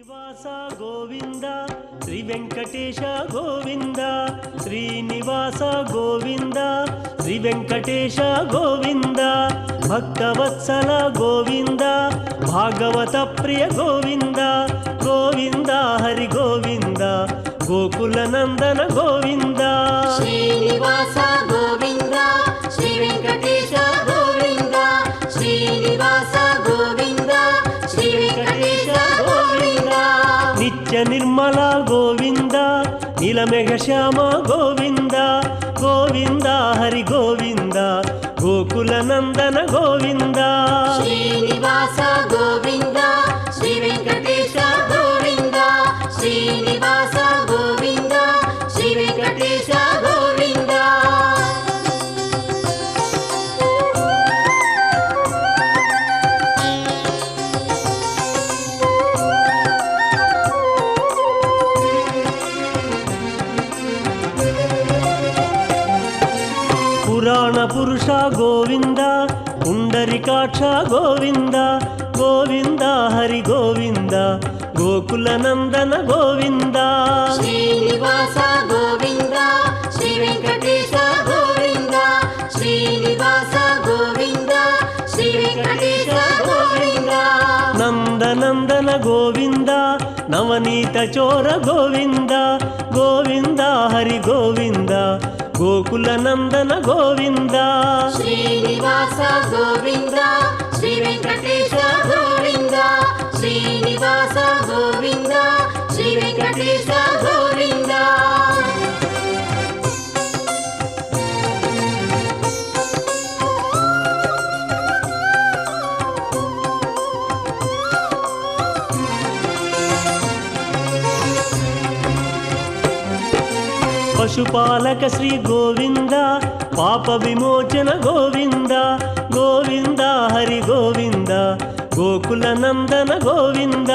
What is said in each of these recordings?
ಶ್ರೀನಿವಾಸ ಗೋವಿಂದ ಶ್ರೀ ವೆಂಕಟೇಶ ಗೋವಿಂದ ಶ್ರೀನಿವಾಸ ಗೋವಿಂದ ಶ್ರೀ ವೆಂಕಟೇಶ ಗೋವಿಂದ ಭಕ್ತವತ್ಸಲ ಗೋವಿಂದ ಭಾಗವತ ಪ್ರಿಯ ಗೋವಿಂದ ಗೋವಿಂದ ಹರಿ ಗೋವಿಂದ ಗೋಕುಲ ನಂದನ ಗೋವಿಂದ ಶ್ರೀನಿವಾಸ ಗೋವಿಂದ ಶ್ರೀ ವೆಂಕಟೇಶ ಗೋವಿಂದ ಶ್ರೀನಿವಾಸ ಗೋವಿಂದ ಶ್ರೀ ವೆಂಕಟೇಶ ಗೋವಿಂದ ನಿತ್ಯ ನಿರ್ಮಲ ಗೋವಿಂದ ನೀಲಮೇಘ ಶ್ಯಾಮ ಗೋವಿಂದ ಗೋವಿಂದ ಹರಿ ಗೋವಿಂದ ಗೋಕುಲ ನಂದನ ಗೋವಿಂದ ಶ್ರೀನಿವಾಸ ಗೋವಿಂದ ಶ್ರೀ ವೆಂಕಟೇಶ ಗೋವಿಂದ ಶ್ರೀನಿವಾಸ ಗೋವಿಂದ ಶ್ರೀ ವೆಂಕಟೇಶ ಗೋವಿಂದ ಪುರಾಣ ಪುರುಷ ಗೋವಿಂದ ಪುಂಡರಿಕಾಕ್ಷ ಗೋವಿಂದ ಗೋವಿಂದ ಹರಿ ಗೋವಿಂದ ಗೋಕುಲ ನಂದನ ಗೋವಿಂದ ಶ್ರೀನಿವಾಸ ಗೋವಿಂದ ಶ್ರೀ ವೆಂಕಟೇಶ ಗೋವಿಂದ ಶ್ರೀನಿವಾಸ ಗೋವಿಂದ ಶ್ರೀ ವೆಂಕಟೇಶ ಗೋವಿಂದ ನಂದನಂದನ ಗೋವಿಂದ ನವನೀತ ಚೋರ ಗೋವಿಂದ ಗೋವಿಂದ ಹರಿ ಗೋವಿಂದ ಗೋಕುಲ ನಂದನ ಗೋವಿಂದ ಶ್ರೀನಿವಾಸ ಗೋವಿಂದ ಶ್ರೀ ವೆಂಕಟೇಶ ಗೋವಿಂದ ಶ್ರೀನಿವಾಸ ಗೋವಿಂದ ಶ್ರೀ ವೆಂಕಟೇಶ ಗೋವಿಂದ ಪಶುಪಾಲಕ ಶ್ರೀ ಗೋವಿಂದ ಪಾಪ ವಿಮೋಚನ ಗೋವಿಂದ ಗೋವಿಂದ ಹರಿ ಗೋವಿಂದ ಗೋಕುಲ ನಂದನ ಗೋವಿಂದ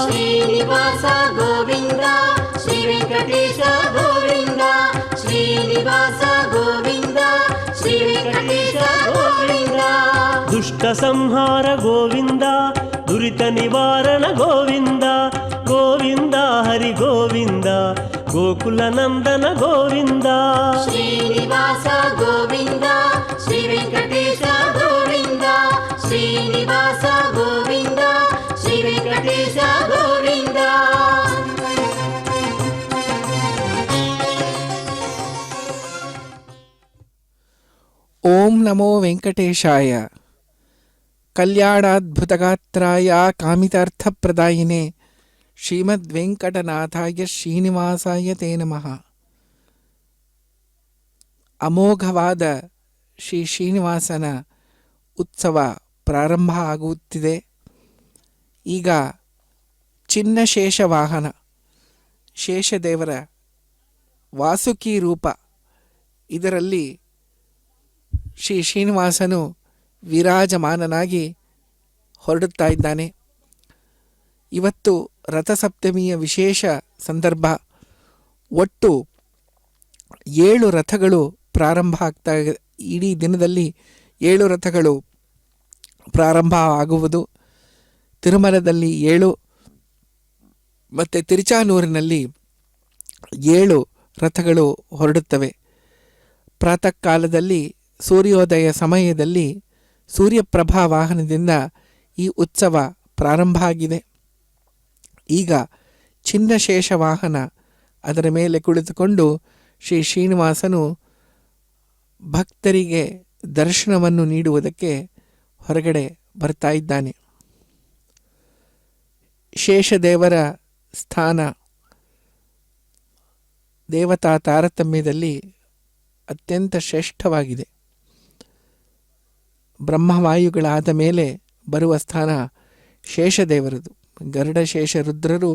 ಶ್ರೀನಿವಾಸ ಗೋವಿಂದ ಶ್ರೀ ವೆಂಕಟೇಶ ಗೋವಿಂದ ಶ್ರೀನಿವಾಸ ಗೋವಿಂದ ಶ್ರೀ ವೆಂಕಟೇಶ ಗೋವಿಂದ ದುಷ್ಟ ಸಂಹಾರ ಗೋವಿಂದ ದುರಿತ ನಿವಾರಣ ಗೋವಿಂದ ಗೋವಿಂದ ಹರಿ ಗೋವಿಂದ ಗೋಕುಲ ನಂದನ ಗೋವಿಂದ ಶ್ರೀನಿವಾಸ ಗೋವಿಂದ ಶ್ರೀ ವೆಂಕಟೇಶ ಗೋವಿಂದ ಶ್ರೀನಿವಾಸ ಗೋವಿಂದ ಶ್ರೀ ವೆಂಕಟೇಶ ಗೋವಿಂದ ಓಂ ನಮೋ ವೆಂಕಟೇಶಾಯ ಕಲ್ಯಾಣಾದ್ಭುತಗಾತ್ರಾಯ ಕಾಮಿತಾರ್ಥಪ್ರದಾಯಿನೇ ಶ್ರೀಮದ್ವೆಂಕಟನಾಥಾಯ ಶ್ರೀನಿವಾಸಾಯ ತೇ ನಮಃ. ಅಮೋಘವಾದ ಶ್ರೀ ಶ್ರೀನಿವಾಸನ ಉತ್ಸವ ಪ್ರಾರಂಭ ಆಗುತ್ತಿದೆ. ಈಗ ಚಿನ್ನ ಶೇಷವಾಹನ ಶೇಷದೇವರ ವಾಸುಕಿ ರೂಪ, ಇದರಲ್ಲಿ ಶ್ರೀ ಶ್ರೀನಿವಾಸನು ವಿರಾಜಮಾನನಾಗಿ ಹೊರಡುತ್ತಾ ಇದ್ದಾನೆ. ಇವತ್ತು ರಥಸಪ್ತಮಿಯ ವಿಶೇಷ ಸಂದರ್ಭ. ಒಟ್ಟು 7 ರಥಗಳು ಪ್ರಾರಂಭ ಆಗ್ತಾ, ಇಡೀ ದಿನದಲ್ಲಿ 7 ರಥಗಳು ಪ್ರಾರಂಭ ಆಗುವುದು. ತಿರುಮಲದಲ್ಲಿ 7 ಮತ್ತು ತಿರುಚಾನೂರಿನಲ್ಲಿ 7 ರಥಗಳು ಹೊರಡುತ್ತವೆ. ಪ್ರಾತಃ ಕಾಲದಲ್ಲಿ ಸೂರ್ಯೋದಯ ಸಮಯದಲ್ಲಿ ಸೂರ್ಯಪ್ರಭಾ ವಾಹನದಿಂದ ಈ ಉತ್ಸವ ಪ್ರಾರಂಭ ಆಗಿದೆ. ಈಗ ಚಿನ್ನಶೇಷ ವಾಹನ, ಅದರ ಮೇಲೆ ಕುಳಿತುಕೊಂಡು ಶ್ರೀ ಶ್ರೀನಿವಾಸನು ಭಕ್ತರಿಗೆ ದರ್ಶನವನ್ನು ನೀಡುವುದಕ್ಕೆ ಹೊರಗಡೆ ಬರ್ತಾ ಇದ್ದಾನೆ. ಶೇಷದೇವರ ಸ್ಥಾನ ದೇವತಾ ತಾರತಮ್ಯದಲ್ಲಿ ಅತ್ಯಂತ ಶ್ರೇಷ್ಠವಾಗಿದೆ. ಬ್ರಹ್ಮವಾಯುಗಳಾದ ಮೇಲೆ ಬರುವ ಸ್ಥಾನ ಶೇಷದೇವರದು. ಗರುಡ ಶೇಷ ರುದ್ರರು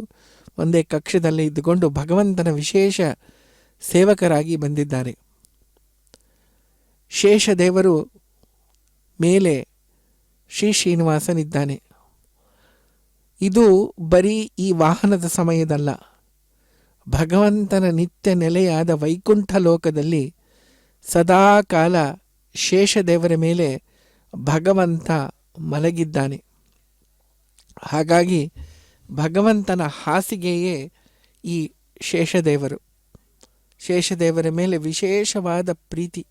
ಒಂದೇ ಕಕ್ಷದಲ್ಲಿ ಇದ್ದುಕೊಂಡು ಭಗವಂತನ ವಿಶೇಷ ಸೇವಕರಾಗಿ ಬಂದಿದ್ದಾರೆ. ಶೇಷದೇವರು ಮೇಲೆ ಶ್ರೀ ಶ್ರೀನಿವಾಸನಿದ್ದಾನೆ. ಇದು ಬರೀ ಈ ವಾಹನದ ಸಮಯದಲ್ಲ, ಭಗವಂತನ ನಿತ್ಯ ನೆಲೆಯಾದ ವೈಕುಂಠ ಲೋಕದಲ್ಲಿ ಸದಾಕಾಲ ಶೇಷದೇವರ ಮೇಲೆ ಭಗವಂತ ಮಲಗಿದ್ದಾನೆ. ಹಾಗಾಗಿ ಭಗವಂತನ ಹಾಸಿಗೆಯೇ ಈ ಶೇಷದೇವರು. ಶೇಷದೇವರ ಮೇಲೆ ವಿಶೇಷವಾದ ಪ್ರೀತಿ.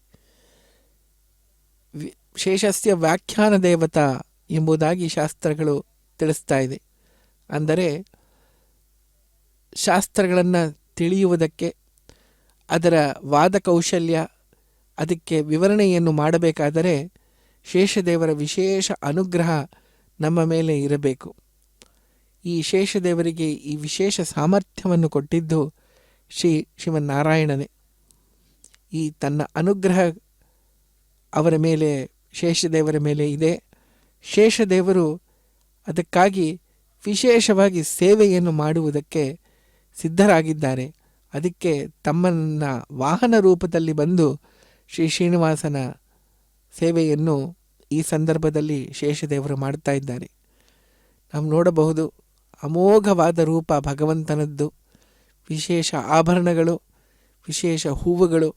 ಶೇಷಸ್ಯ ವ್ಯಾಖ್ಯಾನ ದೇವತಾ ಎಂಬುದಾಗಿ ಶಾಸ್ತ್ರಗಳು ತಿಳಿಸ್ತಾ ಇದೆ. ಅಂದರೆ ಶಾಸ್ತ್ರಗಳನ್ನು ತಿಳಿಯುವುದಕ್ಕೆ, ಅದರ ವಾದ ಕೌಶಲ್ಯ, ಅದಕ್ಕೆ ವಿವರಣೆಯನ್ನು ಮಾಡಬೇಕಾದರೆ ಶೇಷದೇವರ ವಿಶೇಷ ಅನುಗ್ರಹ ನಮ್ಮ ಮೇಲೆ ಇರಬೇಕು. ಈ ಶೇಷದೇವರಿಗೆ ಈ ವಿಶೇಷ ಸಾಮರ್ಥ್ಯವನ್ನು ಕೊಟ್ಟಿದ್ದು ಶ್ರೀಮನ್ನಾರಾಯಣನೇ. ಈ ತನ್ನ ಅನುಗ್ರಹ ಅವರ ಮೇಲೆ, ಶೇಷದೇವರ ಮೇಲೆ ಇದೆ. ಶೇಷದೇವರು ಅದಕ್ಕಾಗಿ ವಿಶೇಷವಾಗಿ ಸೇವೆಯನ್ನು ಮಾಡುವುದಕ್ಕೆ ಸಿದ್ಧರಾಗಿದ್ದಾರೆ. ಅದಕ್ಕೆ ತಮ್ಮನ್ನ ವಾಹನ ರೂಪದಲ್ಲಿ ಬಂದು ಶ್ರೀನಿವಾಸನ ಸೇವೆಯನ್ನು ಈ ಸಂದರ್ಭದಲ್ಲಿ ಶೇಷದೇವರು ಮಾಡ್ತಾ ಇದ್ದಾರೆ. ನಾವು ನೋಡಬಹುದು, ಅಮೋಘವಾದ ರೂಪ ಭಗವಂತನದ್ದು. ವಿಶೇಷ ಆಭರಣಗಳು, ವಿಶೇಷ ಹೂವುಗಳು.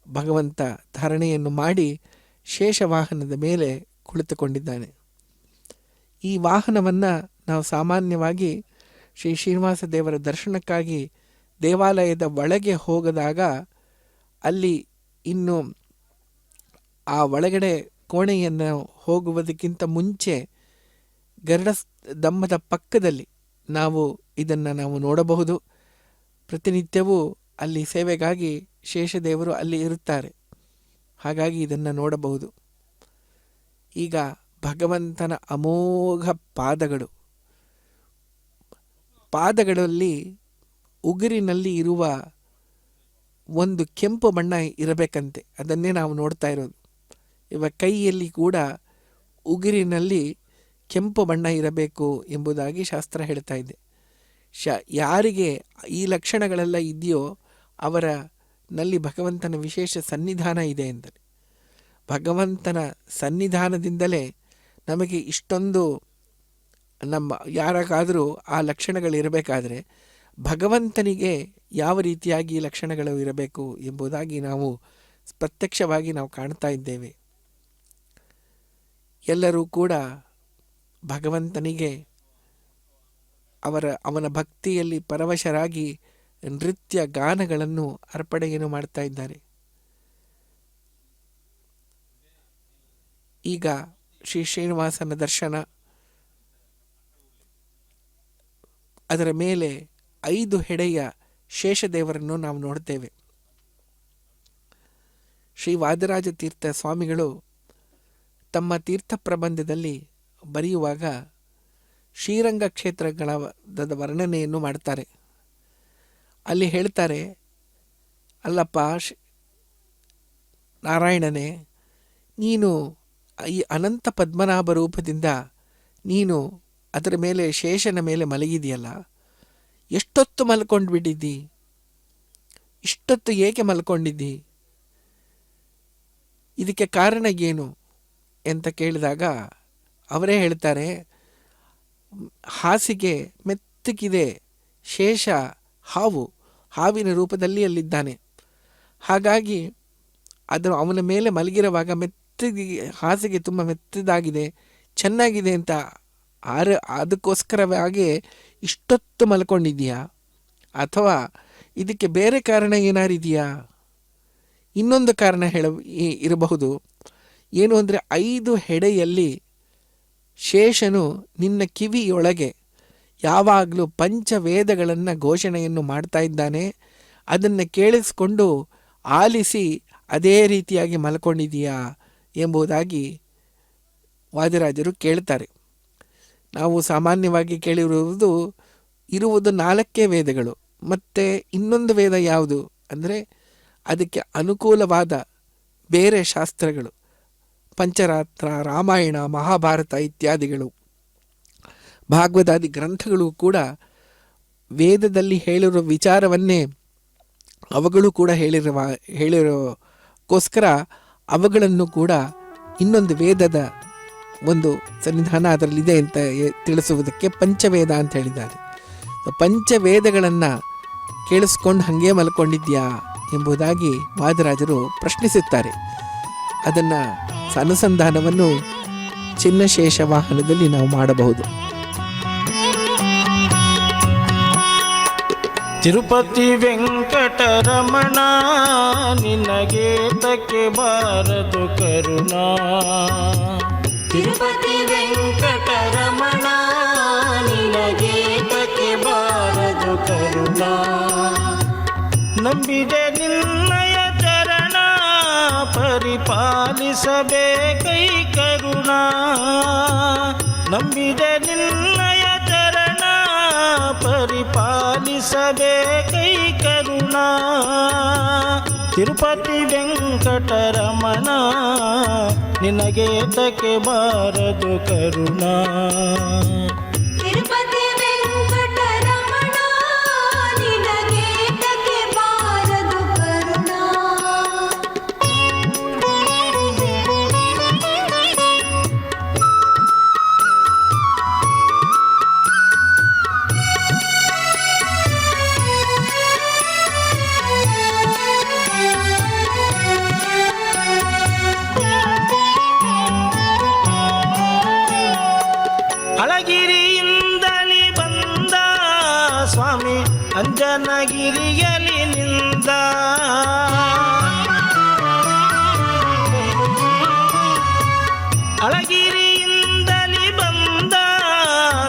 ಭಗವಂತ ಧಾರಣೆಯನ್ನು ಮಾಡಿ ಶೇಷವಾಹನದ ಮೇಲೆ ಕುಳಿತುಕೊಂಡಿದ್ದಾನೆ. ಈ ವಾಹನವನ್ನು ನಾವು ಸಾಮಾನ್ಯವಾಗಿ ಶ್ರೀನಿವಾಸ ದೇವರ ದರ್ಶನಕ್ಕಾಗಿ ದೇವಾಲಯದ ಒಳಗೆ ಹೋಗದಾಗ ಅಲ್ಲಿ ಇನ್ನು ಆ ಒಳಗಡೆ ಕೋಣೆಯನ್ನು ಹೋಗುವುದಕ್ಕಿಂತ ಮುಂಚೆ ಗರುಡ ಸ್ತಂಭದ ಪಕ್ಕದಲ್ಲಿ ನಾವು ನೋಡಬಹುದು. ಪ್ರತಿನಿತ್ಯವೂ ಅಲ್ಲಿ ಸೇವೆಗಾಗಿ ಶೇಷದೇವರು ಅಲ್ಲಿ ಇರುತ್ತಾರೆ. ಹಾಗಾಗಿ ಇದನ್ನು ನೋಡಬಹುದು. ಈಗ ಭಗವಂತನ ಅಮೋಘ ಪಾದಗಳಲ್ಲಿ ಉಗುರಿನಲ್ಲಿ ಇರುವ ಒಂದು ಕೆಂಪು ಬಣ್ಣ ಇರಬೇಕಂತೆ. ಅದನ್ನೇ ನಾವು ನೋಡ್ತಾ ಇರೋದು. ಇವಾಗ ಕೈಯಲ್ಲಿ ಕೂಡ ಉಗುರಿನಲ್ಲಿ ಕೆಂಪು ಬಣ್ಣ ಇರಬೇಕು ಎಂಬುದಾಗಿ ಶಾಸ್ತ್ರ ಹೇಳ್ತಾ ಇದೆ. ಯಾರಿಗೆ ಈ ಲಕ್ಷಣಗಳೆಲ್ಲ ಇದೆಯೋ ಅವರಲ್ಲಿ ಭಗವಂತನ ವಿಶೇಷ ಸನ್ನಿಧಾನ ಇದೆ ಎಂದರೆ, ಭಗವಂತನ ಸನ್ನಿಧಾನದಿಂದಲೇ ನಮಗೆ ಇಷ್ಟೊಂದು ಯಾರಿಗಾದರೂ ಆ ಲಕ್ಷಣಗಳಿರಬೇಕಾದ್ರೆ ಭಗವಂತನಿಗೆ ಯಾವ ರೀತಿಯಾಗಿ ಲಕ್ಷಣಗಳು ಇರಬೇಕು ಎಂಬುದಾಗಿ ನಾವು ಪ್ರತ್ಯಕ್ಷವಾಗಿ ನಾವು ಕಾಣ್ತಾ ಇದ್ದೇವೆ. ಎಲ್ಲರೂ ಕೂಡ ಭಗವಂತನಿಗೆ ಅವನ ಭಕ್ತಿಯಲ್ಲಿ ಪರವಶರಾಗಿ ನೃತ್ಯ ಗಾನಗಳನ್ನು ಅರ್ಪಣೆಯನ್ನು ಮಾಡ್ತಾ ಇದ್ದಾರೆ. ಈಗ ಶ್ರೀನಿವಾಸನ ದರ್ಶನ, ಅದರ ಮೇಲೆ 5 ಹೆಡೆಯ ಶೇಷದೇವರನ್ನು ನಾವು ನೋಡ್ತೇವೆ. ಶ್ರೀ ವಾದಿರಾಜ ತೀರ್ಥ ಸ್ವಾಮಿಗಳು ತಮ್ಮ ತೀರ್ಥ ಪ್ರಬಂಧದಲ್ಲಿ ಬರೆಯುವಾಗ ಶ್ರೀರಂಗ ಕ್ಷೇತ್ರಗಳ ವರ್ಣನೆಯನ್ನು ಮಾಡ್ತಾರೆ. ಅಲ್ಲಿ ಹೇಳ್ತಾರೆ, ಅಲ್ಲಪ್ಪ ನಾರಾಯಣನೇ, ನೀನು ಈ ಅನಂತ ಪದ್ಮನಾಭ ರೂಪದಿಂದ ನೀನು ಅದರ ಮೇಲೆ ಶೇಷನ ಮೇಲೆ ಮಲಗಿದೆಯಲ್ಲ, ಎಷ್ಟೊತ್ತು ಮಲ್ಕೊಂಡು ಬಿಟ್ಟಿದ್ದಿ? ಇಷ್ಟೊತ್ತು ಏಕೆ ಮಲ್ಕೊಂಡಿದ್ದಿ? ಇದಕ್ಕೆ ಕಾರಣ ಏನು ಅಂತ ಕೇಳಿದಾಗ ಅವರೇ ಹೇಳ್ತಾರೆ, ಹಾಸಿಗೆ ಮೆತ್ತಗಿದೆ, ಶೇಷ ಹಾವಿನ ರೂಪದಲ್ಲಿ ಅಲ್ಲಿದ್ದಾನೆ. ಹಾಗಾಗಿ ಅವನ ಮೇಲೆ ಮಲಗಿರುವಾಗ ಹಾಸಿಗೆ ತುಂಬ ಮೆತ್ತದಾಗಿದೆ, ಚೆನ್ನಾಗಿದೆ ಅಂತ ಅದಕ್ಕೋಸ್ಕರವಾಗಿ ಇಷ್ಟೊತ್ತು ಮಲ್ಕೊಂಡಿದೆಯಾ? ಅಥವಾ ಇದಕ್ಕೆ ಬೇರೆ ಕಾರಣ ಏನಾರಿದೆಯಾ? ಇನ್ನೊಂದು ಕಾರಣ ಇರಬಹುದು. ಏನು ಅಂದರೆ 5 ಹೆಡೆಯಲ್ಲಿ ಶೇಷನು ನಿನ್ನ ಕಿವಿಯೊಳಗೆ ಯಾವಾಗಲೂ ಪಂಚವೇದಗಳನ್ನು ಘೋಷಣೆಯನ್ನು ಮಾಡ್ತಾ ಇದ್ದಾನೆ. ಅದನ್ನು ಕೇಳಿಸ್ಕೊಂಡು ಆಲಿಸಿ ಅದೇ ರೀತಿಯಾಗಿ ಮಲ್ಕೊಂಡಿದೆಯಾ ಎಂಬುದಾಗಿ ವಾದಿರಾಜರು ಕೇಳ್ತಾರೆ. ನಾವು ಸಾಮಾನ್ಯವಾಗಿ ಕೇಳಿರುವುದು ಇರುವುದು 4 ವೇದಗಳು. ಮತ್ತು ಇನ್ನೊಂದು ವೇದ ಯಾವುದು ಅಂದರೆ ಅದಕ್ಕೆ ಅನುಕೂಲವಾದ ಬೇರೆ ಶಾಸ್ತ್ರಗಳು, ಪಂಚರಾತ್ರ, ರಾಮಾಯಣ, ಮಹಾಭಾರತ ಇತ್ಯಾದಿಗಳು, ಭಾಗವತಾದಿ ಗ್ರಂಥಗಳು ಕೂಡ ವೇದದಲ್ಲಿ ಹೇಳಿರುವ ವಿಚಾರವನ್ನೇ ಅವುಗಳು ಕೂಡ ಹೇಳಿರೋಕ್ಕೋಸ್ಕರ ಅವುಗಳನ್ನು ಕೂಡ ಇನ್ನೊಂದು ವೇದದ ಒಂದು ಸನ್ನಿಧಾನ ಅದರಲ್ಲಿದೆ ಅಂತ ತಿಳಿಸುವುದಕ್ಕೆ ಪಂಚವೇದ ಅಂತ ಹೇಳಿದ್ದಾರೆ. ಪಂಚವೇದಗಳನ್ನು ಕೇಳಿಸ್ಕೊಂಡು ಹಾಗೆ ಮಲ್ಕೊಂಡಿದ್ಯಾ ಎಂಬುದಾಗಿ ವಾದಿರಾಜರು ಪ್ರಶ್ನಿಸುತ್ತಾರೆ. ಅದನ್ನು ಚಿನ್ನಶೇಷ ವಾಹನದಲ್ಲಿ ನಾವು ಮಾಡಬಹುದು. ತಿರುಪತಿ ವೆಂಕಟರಮಣ ನಿನಗೆ ತಕ್ಕೆ ಬಾರದು ಕರುಣಾ. ತಿರುಪತಿ ವೆಂಕಟರಮಣ ನಿನಗೆ ತಕ್ಕೆ ಬಾರದು ಕರುಣಾ. ನಂಬಿದೆ ನಿನ್ನಯ ಚರಣ ಪರಿಪಾಲಿಸಬೇಕೈ ಕರುಣಾ. ನಂಬಿದೆ ನಿನ್ನಯ ಚರಣ ಪರಿಪಾಲಿಸಬೇಕೈ ಕರುಣಾ. ತಿರುಪತಿ ವೆಂಕಟರಮಣ ನಿನಗೆ ತಕ್ಕೆ ಬಾರದು ಕರುಣಾ. ತಿರುಪತಿ ವೆಂಕಟರಮಣ ನಿನಗೆ ತಕ್ಕೆ ಬಾರದು ಕರುಣಾ. ಅಳಗಿರಿಯಿಂದಲಿ ಬಂದ ಸ್ವಾಮಿ ಅಂಜನಗಿರಿಯಲಿ ನಿಂದ. ಅಳಗಿರಿಯಿಂದಲಿ ಬಂದ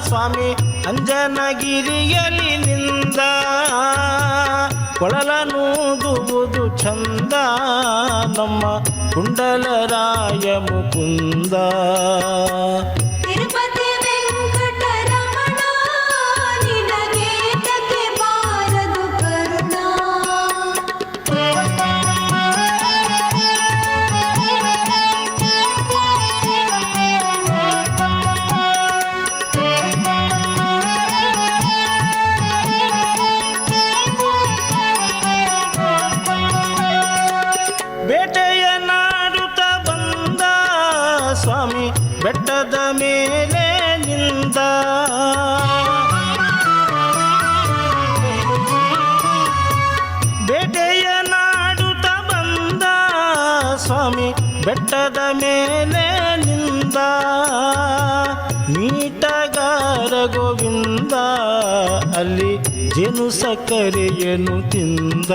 ಸ್ವಾಮಿ ಅಂಜನಗಿರಿಯಲಿ ನಿಂದ. ಕೊಳಲನೂದುವುದು ಚಂದ ನಮ್ಮ ಕುಂಡಲರಾಯ ಮುಕುಂದ. ತಿರುಪತಿ ವೆಂಕಟರಮಣ ನಿನಗೆ ತಕ್ಕೆ ಬಾರದು ಕರುಣಾ. ಬೇಟೆಯ ನಾಡುತ್ತ ಬಂದ ಸ್ವಾಮಿ ಬೆಟ್ಟದ ಮೇಲೆ ನಿಂದ. ಬೇಟೆಯ ನಾಡುತ್ತ ಬಂದ ಸ್ವಾಮಿ ಬೆಟ್ಟದ ಮೇಲೆ ನಿಂದ. ಮೀಟಗಾರ ಗೋವಿಂದ ಅಲ್ಲಿ ಜೇನು ಸಕ್ಕರೆಯನ್ನು ತಿಂದ.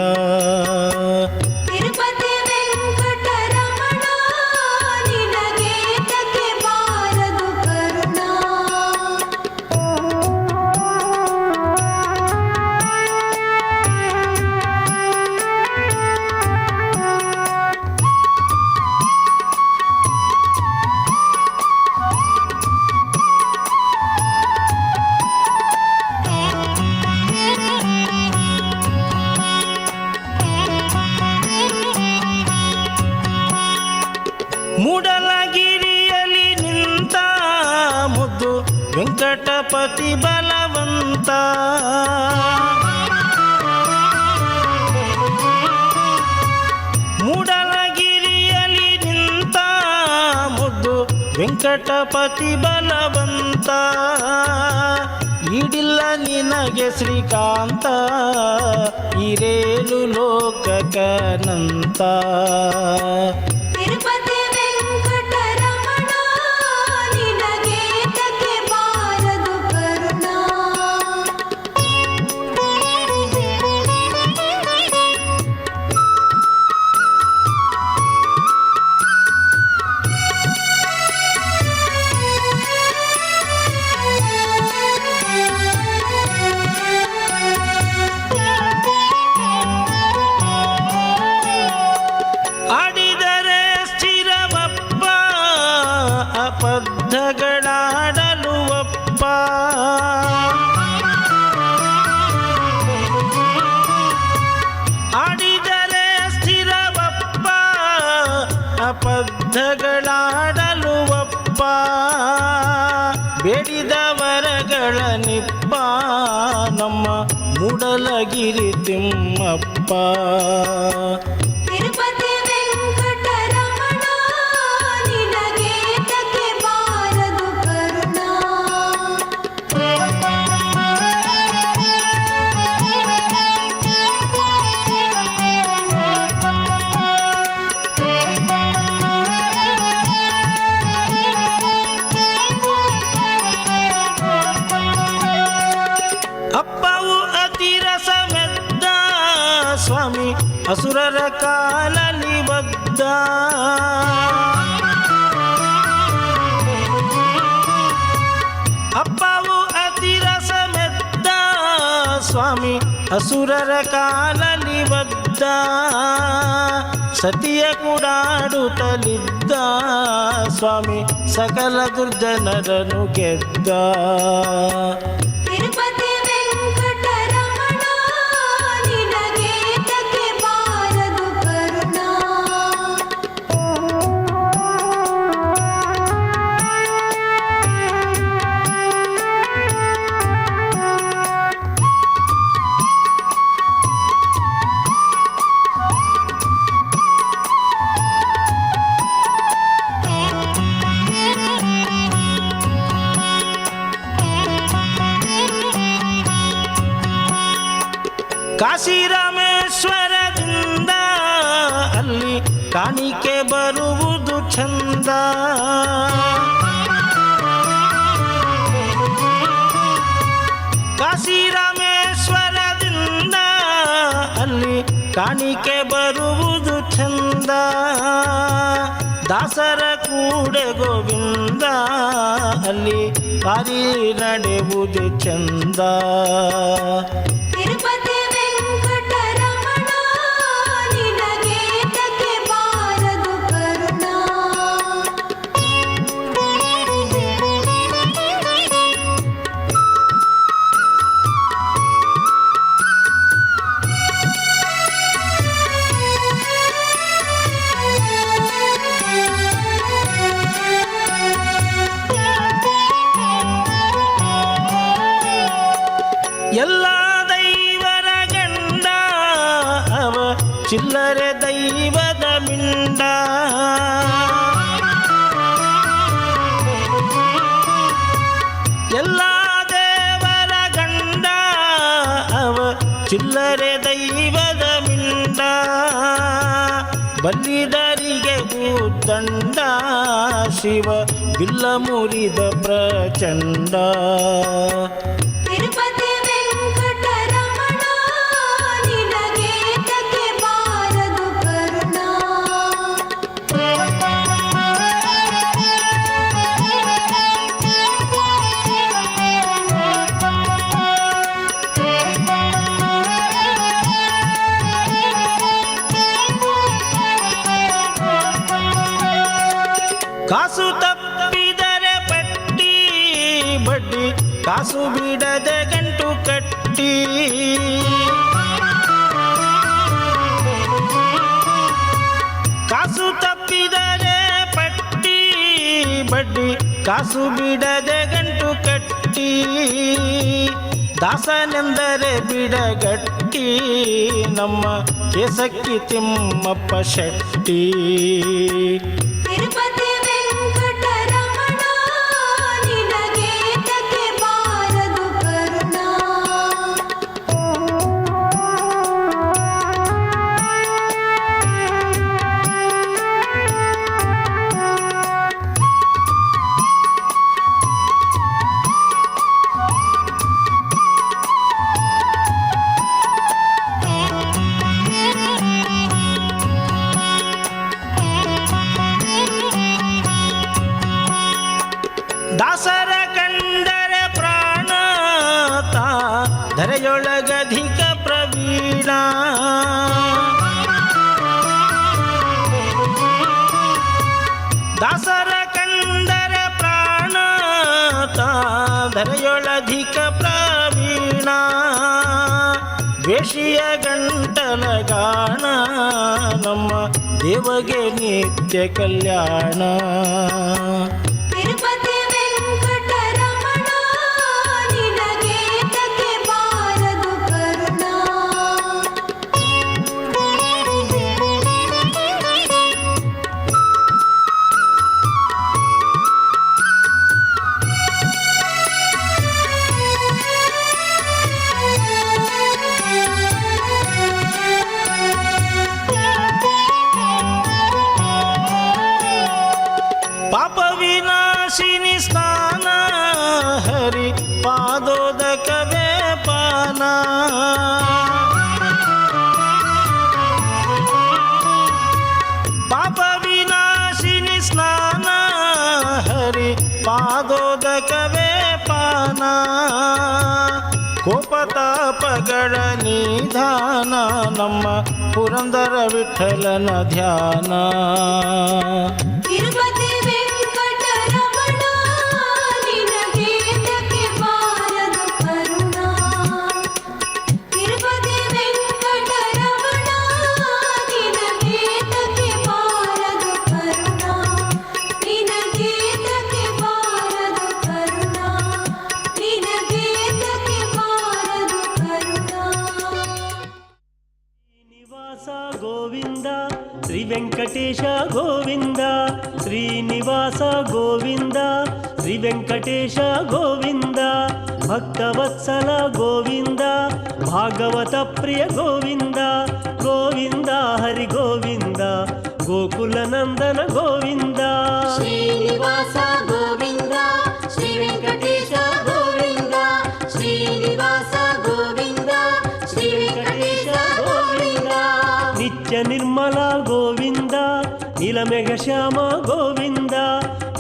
ತಿರುಪತಿ ವೆಂಕಟರಮಣ ನಿನಗೆ ತಕ್ಕೆ ಬಾರದು ಕರುಣಾ. ಮೂಡಲಗಿರಿಯಲಿ ನಿಂತ ಮುದ್ದು ವೆಂಕಟಪತಿ ಬಲವಂತ. ಮೂಡಲಗಿರಿಯಲಿ ನಿಂತ ಮುದ್ದು ವೆಂಕಟಪತಿ ಬಲವಂತ. ಈಡಿಲ್ಲ ನಿನಗೆ ಶ್ರೀಕಾಂತ ಇರೇಲು ಲೋಕಕನಂತ. ತಿರುಪತಿ ವೆಂಕಟರಮಣ ನಿನಗೆ ತಕ್ಕೆ ಬಾರದು ಕರುಣಾ. ಆಡಿದರೆ ಸ್ಥಿರವಪ್ಪ ಅಬದ್ಧಗಳಾಡಲು ಒಪ್ಪ. ಆಡಿದರೆ ಸ್ಥಿರವಪ್ಪ ಅಬದ್ಧಗಳಾಡಲು ಒಪ್ಪ. ಬೇಡಿದ ವರಗಳ ನಿಪ್ಪ ನಮ್ಮ ಮೂಡಲಗಿರಿ ತಿಮ್ಮಪ್ಪ. ತಿರುಪತಿ ವೆಂಕಟರಮಣ ನಿನಗೆ ತಕ್ಕೆ ಬಾರದು ಕರುಣಾ. ಅಪ್ಪವು ಅತಿರಸ ಮೆದ್ದ ಅಸುರರ ಕಾಲಲಿ ಬದ್ದ ಅಪ್ಪವು ಅತಿರಸ ಮೆದ್ದ ಸ್ವಾಮಿ ಅಸುರರ ಕಾಲಲಿ ಬದ್ದ ಸತಿಯ ಕೂಡಾಡುತ್ತಲಿದ್ದ ಸ್ವಾಮಿ ಸಕಲ ದುರ್ಜನರನ್ನು ಗೆದ್ದ ತಿರುಪತಿ ವೆಂಕಟರಮಣ ನಿನಗೇತಕ್ಕೆ ಬಾರದು ಕರುಣ ಕಾಶಿರಾಮೇಶ್ವರದಿಂದ ಅಲ್ಲಿ ಕಾಣಿಕೆ ಬರುವುದು ಚಂದ ಕಾಶಿರಾಮೇಶ್ವರದಿಂದ ಅಲ್ಲಿ ಕಾಣಿಕೆ ಬರುವುದು ಚಂದ ದಾಸರ ಕೂಡೆ ಗೋವಿಂದ ಅಲ್ಲಿ ಪಾರಿ ನಡೆಯುವುದು ಚಂದ ತಿರುಪತಿ ವೆಂಕಟರಮಣ ನಿನಗೇತಕ್ಕೆ ಬಾರದು ಕರುಣ ಎಲ್ಲ ದೈವರ ಗಂಡ ಅವ ಚಿಲ್ಲರೆ ದೈವದ ಮಿಂಡ ಎಲ್ಲ ದೇವರ ಗಂಡ ಅವ ಚಿಲ್ಲರೆ ದೈವದ ಮಿಂಡ ಬಲ್ಲಿದರಿಗೆ ಭೂದಂಡ ಶಿವ ಬಿಲ್ಲ ಮುರಿದ ಪ್ರಚಂಡ ತಿರುಪತಿ ವೆಂಕಟರಮಣ ನಿನಗೇತಕ್ಕೆ ಬಾರದು ಕರುಣ ಕಾಸು ತಪ್ಪಿದರೆ ಪಟ್ಟಿ ಬಡ್ಡಿ ಕಾಸು ಬಿಡದೆ ಗಂಟು ಕಟ್ಟಿ ಕಾಸು ತಪ್ಪಿದರೆ ಪಟ್ಟಿ ಬಡ್ಡಿ ಕಾಸು ಬಿಡದೆ ಗಂಟು ಕಟ್ಟಿ ದಾಸನೆಂದರೆ ಬಿಡಗಟ್ಟಿ ನಮ್ಮ ಕೇಸಕ್ಕಿ ತಿಮ್ಮಪ್ಪ ಶೆಟ್ಟಿ ತಿರುಪತಿ ವೆಂಕಟರಮಣ ನಿನಗೇತಕ್ಕೆ ಬಾರದು ಕರುಣ ದಾಸರ ಕಂಡರೆ ಪ್ರಾಣ ತಾ ಧರೆಯೊಳಗಧಿಕ ಪ್ರವೀಣ ದಾಸರ ಕಂಡರೆ ಪ್ರಾಣ ತಾ ಧರೆಯೊಳಧಿಕ ಪ್ರವೀಣ ವೇಷಿಯ ಗಂಟಲ ಗಾಣ ನಮ್ಮ ದೇವಗೆ ನಿತ್ಯ ಕಲ್ಯಾಣ ತಿರುಪತಿ ವೆಂಕಟರಮಣ ನಿನಗೇತಕ್ಕೆ ಬಾರದು ಕರುಣ ಪಾಪ ವಿನಾಶ ಭವತಾಪಗಳ ನಿಧಾನ ನಮ್ಮ ಪುರಂದರ ವಿಠಲನ ಧ್ಯಾನ. ತಿರುಪತಿ ವೆಂಕಟರಮಣ ನಿನಗೇತಕ್ಕೆ ಬಾರದು ಕರುಣ. ತಿರುಪತಿ ವೆಂಕಟರಮಣ ನಿನಗೇತಕ್ಕೆ ಬಾರದು ಕರುಣ. ನಿನಗೇತಕ್ಕೆ ಬಾರದು ಕರುಣ. ನಿನಗೇತಕ್ಕೆ ಬಾರದು ಕರುಣ. ಶ್ರೀನಿವಾಸ ಗೋವಿಂದ ಶ್ರೀ ವೆಂಕಟೇಶ ಗೋವಿಂದ. ಶ್ರೀನಿವಾಸ ಗೋವಿಂದ ಶ್ರೀ ವೆಂಕಟೇಶ ಗೋವಿಂದ. ಭಕ್ತವತ್ಸಲ ಗೋವಿಂದ ಭಾಗವತ ಪ್ರಿಯ ಗೋವಿಂದ. ಗೋವಿಂದ ಹರಿ ಗೋವಿಂದ ಗೋಕುಲ ನಂದನ ಗೋವಿಂದ. ಶ್ರೀನಿವಾಸ ಗೋವಿಂದ ಶ್ರೀ ವೆಂಕಟೇಶ ಗೋವಿಂದ. ಶ್ರೀನಿವಾಸ ಗೋವಿಂದ ಶ್ರೀ ವೆಂಕಟೇಶ ಗೋವಿಂದ. ನಿತ್ಯ ನಿರ್ಮಲ ಗೋವಿಂದ ನೀಲಮೇಘ ಶ್ಯಾಮ ಗೋವಿಂದ.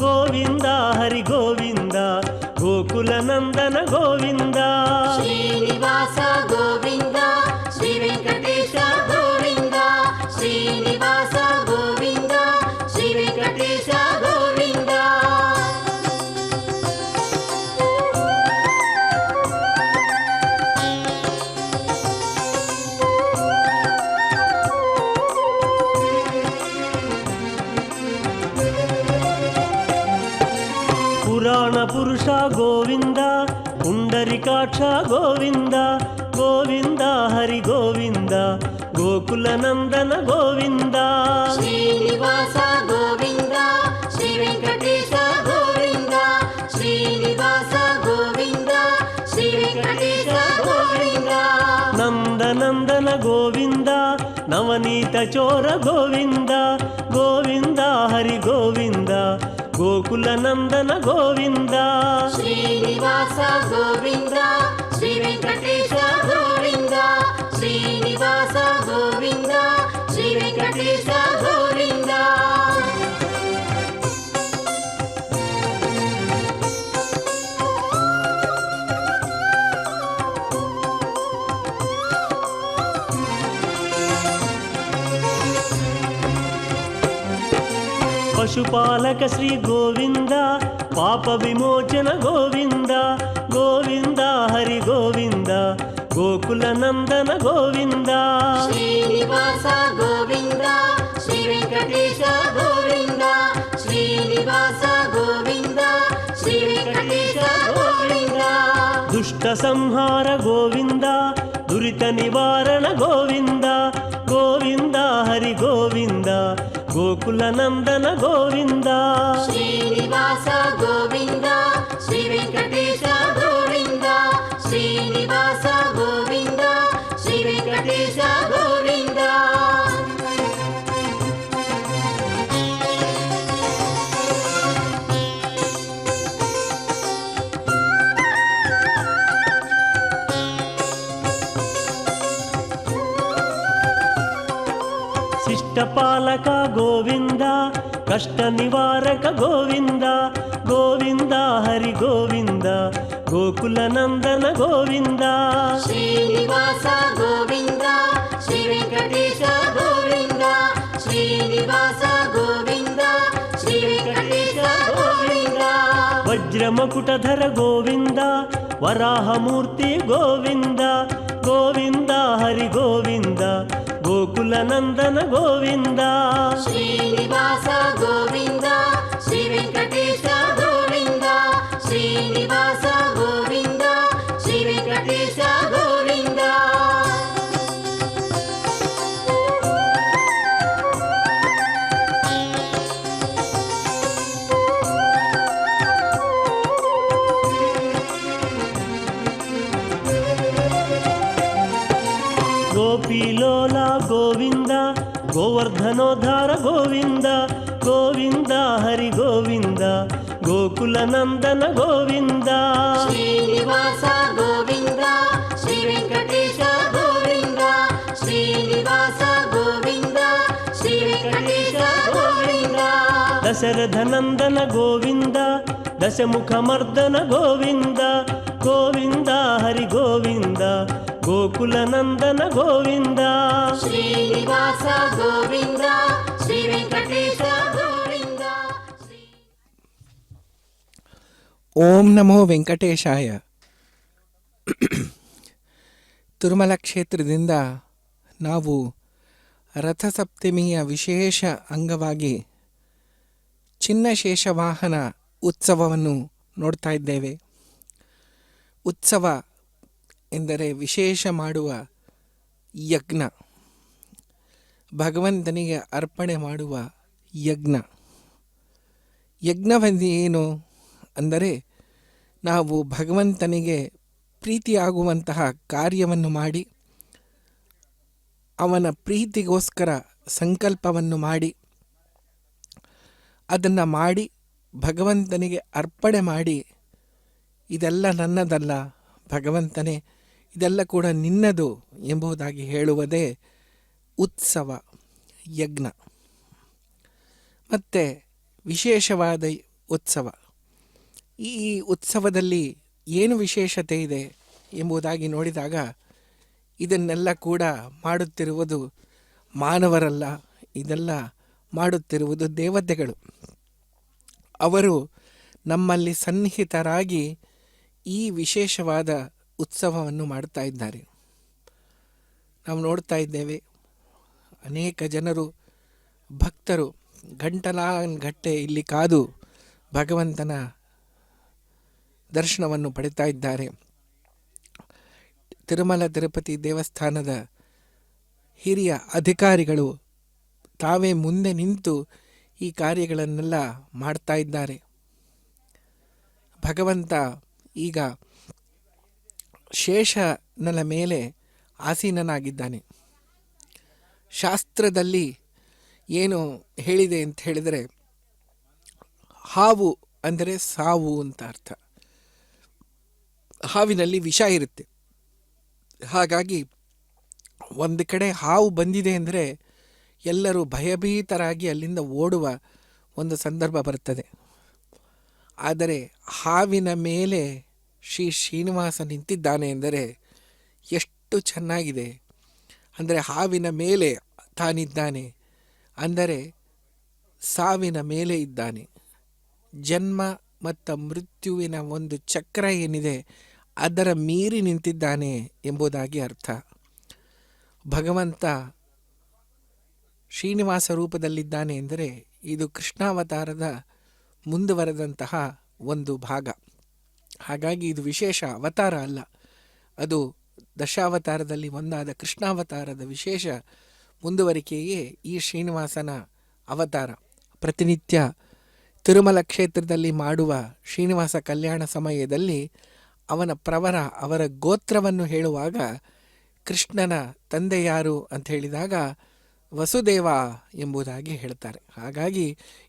ಗೋವಿಂದ ಹರಿ ಗೋವಿಂದ ಗೋಕುಲ ನಂದನ ಗೋವಿಂದ. ಶ್ರೀನಿವಾಸ ಗೋವಿಂದ ಶ್ರೀ ವೆಂಕಟೇಶ ಗೋವಿಂದ. ಶ್ರೀನಿವಾಸ ಗೋವಿಂದ ಶ್ರೀ ವೆಂಕಟೇಶ ಗೋವಿಂದ. ಪುರಾಣ ಪುರುಷ ಗೋವಿಂದ ಪುಂಡರಿಕಾಕ್ಷ ಗೋವಿಂದ. ಗೋವಿಂದ ಹರಿ ಗೋವಿಂದ ಗೋಕುಲ ನಂದನ ಗೋವಿಂದ. ಶ್ರೀನಿವಾಸ ಗೋವಿಂದ ಶ್ರೀ ವೆಂಕಟೇಶ ಗೋವಿಂದ. ಶ್ರೀನಿವಾಸ ಗೋವಿಂದ ಶ್ರೀ ವೆಂಕಟೇಶ ಗೋವಿಂದ. ನಂದನಂದನ ಗೋವಿಂದ ನವನೀತ ಚೋರ ಗೋವಿಂದ. ಗೋವಿಂದ ಹರಿ ಗೋವಿಂದ ಗೋಕುಲ ನಂದನ ಗೋವಿಂದ. ಶ್ರೀನಿವಾಸ ಗೋವಿಂದ ಶ್ರೀ ವೆಂಕಟೇಶ ಗೋವಿಂದ. ಶ್ರೀನಿವಾಸ ಗೋವಿಂದ ಶ್ರೀ ವೆಂಕಟೇಶ ಗೋವಿಂದ. ಪಶುಪಾಲಕ ಶ್ರೀ ಗೋವಿಂದ ಪಾಪ ವಿಮೋಚನ ಗೋವಿಂದ. ಗೋವಿಂದ ಹರಿ ಗೋವಿಂದ ಗೋಕುಲ ನಂದನ ಗೋವಿಂದ. ಶ್ರೀನಿವಾಸ ಗೋವಿಂದ ಶ್ರೀ ವೆಂಕಟೇಶ ಗೋವಿಂದ. ಶ್ರೀನಿವಾಸ ಗೋವಿಂದ ಶ್ರೀ ವೆಂಕಟೇಶ ಗೋವಿಂದ. ದುಷ್ಟ ಸಂಹಾರ ಗೋವಿಂದ ದುರಿತ ನಿವಾರಣ ಗೋವಿಂದ. ಗೋವಿಂದ ಹರಿ ಗೋವಿಂದ ಗೋಕುಲ ನಂದನ ಗೋವಿಂದ. ಶ್ರೀನಿವಾಸ ಗೋವಿಂದ ಶ್ರೀ ವೆಂಕಟೇಶ ಗೋವಿಂದ. ಶ್ರೀನಿವಾಸ ಗೋವಿಂದ ಶ್ರೀ ವೆಂಕಟೇಶ ಗೋವಿಂದ. ಶಿಷ್ಟಪಾಲಕ ಗೋವಿಂದ ಕಷ್ಟ ನಿವಾರಕ ಗೋವಿಂದ. ಗೋವಿಂದ ಹರಿ ಗೋವಿಂದ ಗೋಕುಲ ನಂದನ ಗೋವಿಂದ. ಶ್ರೀನಿವಾಸ ಗೋವಿಂದ ಶ್ರೀ ವೆಂಕಟೇಶ ಗೋವಿಂದ. ಶ್ರೀನಿವಾಸ ಗೋವಿಂದ ಶ್ರೀ ವೆಂಕಟೇಶ ಗೋವಿಂದ. ವಜ್ರಮಕುಟಧರ ಗೋವಿಂದ ವರಾಹ ಮೂರ್ತಿ ಗೋವಿಂದ. ಗೋವಿಂದ ಹರಿ ಗೋವಿಂದ ಗೋಕುಲ ನಂದನ ಗೋವಿಂದ. ಶ್ರೀನಿವಾಸ ಗೋವಿಂದ ಶ್ರೀ ವೆಂಕಟೇಶ ಗೋವಿಂದ. ಶ್ರೀನಿವಾಸ ಗೋವಿಂದ ಶ್ರೀ ವೆಂಕಟೇಶ ಗೋವಿಂದ. ಗೋಪಿಲೋಲ ಗೋವಿಂದ ಗೋವರ್ಧನೋದ್ಧಾರ ಗೋವಿಂದ. ಗೋವಿಂದ ಹರಿ ಗೋವಿಂದ ಗೋಕುಲ ನಂದನ ಗೋವಿಂದ. ಶ್ರೀನಿವಾಸ ಗೋವಿಂದ ಶ್ರೀ ವೆಂಕಟೇಶ ಗೋವಿಂದ. ಶ್ರೀನಿವಾಸ ಗೋವಿಂದ ಶ್ರೀ ವೆಂಕಟೇಶ ಗೋವಿಂದ. ದಶರಥ ನಂದನ ಗೋವಿಂದ ದಶಮುಖ ಮರ್ದನ ಗೋವಿಂದ. ಗೋವಿಂದ ಹರಿ ಗೋವಿಂದ ಗೋಕುಲನಂದನ ಗೋವಿಂದ. ಶ್ರೀನಿವಾಸ ಗೋವಿಂದ, ಶ್ರೀ ವೆಂಕಟೇಶ ಗೋವಿಂದ. ಓಂ ನಮೋ ವೆಂಕಟೇಶಾಯ. ತಿರುಮಲ ಕ್ಷೇತ್ರದಿಂದ ನಾವು ರಥಸಪ್ತಮಿಯ ವಿಶೇಷ ಅಂಗವಾಗಿ ಚಿನ್ನಶೇಷ ವಾಹನ ಉತ್ಸವವನ್ನು ನೋಡ್ತಾ ಇದ್ದೇವೆ. ಉತ್ಸವ ಎಂದರೆ ವಿಶೇಷ ಮಾಡುವ ಯಜ್ಞ, ಭಗವಂತನಿಗೆ ಅರ್ಪಣೆ ಮಾಡುವ ಯಜ್ಞ. ಯಜ್ಞವೆಂದು ಏನು ಅಂದರೆ ನಾವು ಭಗವಂತನಿಗೆ ಪ್ರೀತಿಯಾಗುವಂತಹ ಕಾರ್ಯವನ್ನು ಮಾಡಿ ಅವನ ಪ್ರೀತಿಗೋಸ್ಕರ ಸಂಕಲ್ಪವನ್ನು ಮಾಡಿ ಅದನ್ನು ಮಾಡಿ ಭಗವಂತನಿಗೆ ಅರ್ಪಣೆ ಮಾಡಿ, ಇದೆಲ್ಲ ನನ್ನದಲ್ಲ ಭಗವಂತನೇ, ಇದೆಲ್ಲ ಕೂಡ ನಿನ್ನದು ಎಂಬುದಾಗಿ ಹೇಳುವುದೇ ಉತ್ಸವ, ಯಜ್ಞ. ಮತ್ತು ವಿಶೇಷವಾದ ಉತ್ಸವ. ಈ ಉತ್ಸವದಲ್ಲಿ ಏನು ವಿಶೇಷತೆ ಇದೆ ಎಂಬುದಾಗಿ ನೋಡಿದಾಗ ಇದನ್ನೆಲ್ಲ ಕೂಡ ಮಾಡುತ್ತಿರುವುದು ಮಾನವರಲ್ಲ, ಇದೆಲ್ಲ ಮಾಡುತ್ತಿರುವುದು ದೇವತೆಗಳು. ಅವರು ನಮ್ಮಲ್ಲಿ ಸನ್ನಿಹಿತರಾಗಿ ಈ ವಿಶೇಷವಾದ ಉತ್ಸವವನ್ನು ಮಾಡ್ತಾ ಇದ್ದಾರೆ. ನಾವು ನೋಡ್ತಾ ಇದ್ದೇವೆ, ಅನೇಕ ಜನರು ಭಕ್ತರು ಗಂಟೆ ಇಲ್ಲಿ ಕಾದು ಭಗವಂತನ ದರ್ಶನವನ್ನು ಪಡಿತಾ ಇದ್ದಾರೆ. ತಿರುಮಲ ತಿರುಪತಿ ದೇವಸ್ಥಾನದ ಹಿರಿಯ ಅಧಿಕಾರಿಗಳು ತಾವೇ ಮುಂದೆ ನಿಂತು ಈ ಕಾರ್ಯಗಳನ್ನೆಲ್ಲ ಮಾಡ್ತಾ ಇದ್ದಾರೆ. ಭಗವಂತ ಈಗ ಶೇಷನ ಮೇಲೆ ಆಸೀನನಾಗಿದ್ದಾನೆ. ಶಾಸ್ತ್ರದಲ್ಲಿ ಏನು ಹೇಳಿದೆ ಅಂತ ಹೇಳಿದರೆ, ಹಾವು ಅಂದರೆ ಸಾವು ಅಂತ ಅರ್ಥ. ಹಾವಿನಲ್ಲಿ ವಿಷ ಇರುತ್ತೆ. ಹಾಗಾಗಿ ಒಂದು ಕಡೆ ಹಾವು ಬಂದಿದೆ ಅಂದರೆ ಎಲ್ಲರೂ ಭಯಭೀತರಾಗಿ ಅಲ್ಲಿಂದ ಓಡುವ ಒಂದು ಸಂದರ್ಭ ಬರ್ತದೆ. ಆದರೆ ಹಾವಿನ ಮೇಲೆ ಶ್ರೀನಿವಾಸ ನಿಂತಿದ್ದಾನೆ ಎಂದರೆ ಎಷ್ಟು ಚೆನ್ನಾಗಿದೆ. ಅಂದರೆ ಹಾವಿನ ಮೇಲೆ ತಾನಿದ್ದಾನೆ ಅಂದರೆ ಸಾವಿನ ಮೇಲೆ ಇದ್ದಾನೆ. ಜನ್ಮ ಮತ್ತು ಮೃತ್ಯುವಿನ ಒಂದು ಚಕ್ರ ಏನಿದೆ ಅದರ ಮೀರಿ ನಿಂತಿದ್ದಾನೆ ಎಂಬುದಾಗಿ ಅರ್ಥ. ಭಗವಂತ ಶ್ರೀನಿವಾಸ ರೂಪದಲ್ಲಿದ್ದಾನೆ ಎಂದರೆ ಇದು ಕೃಷ್ಣಾವತಾರದ ಮುಂದುವರೆದಂತಹ ಒಂದು ಭಾಗ. ಹಾಗಾಗಿ ಇದು ವಿಶೇಷ ಅವತಾರ ಅಲ್ಲ, ಅದು ದಶಾವತಾರದಲ್ಲಿ ಒಂದಾದ ಕೃಷ್ಣಾವತಾರದ ವಿಶೇಷ ಮುಂದುವರಿಕೆಯೇ ಈ ಶ್ರೀನಿವಾಸನ ಅವತಾರ. ಪ್ರತಿನಿತ್ಯ ತಿರುಮಲ ಕ್ಷೇತ್ರದಲ್ಲಿ ಮಾಡುವ ಶ್ರೀನಿವಾಸ ಕಲ್ಯಾಣ ಸಮಯದಲ್ಲಿ ಅವನ ಪ್ರವರ, ಅವರ ಗೋತ್ರವನ್ನು ಹೇಳುವಾಗ ಕೃಷ್ಣನ ತಂದೆ ಯಾರು ಅಂತ ಹೇಳಿದಾಗ ವಸುದೇವ ಎಂಬುದಾಗಿ ಹೇಳ್ತಾರೆ. ಹಾಗಾಗಿ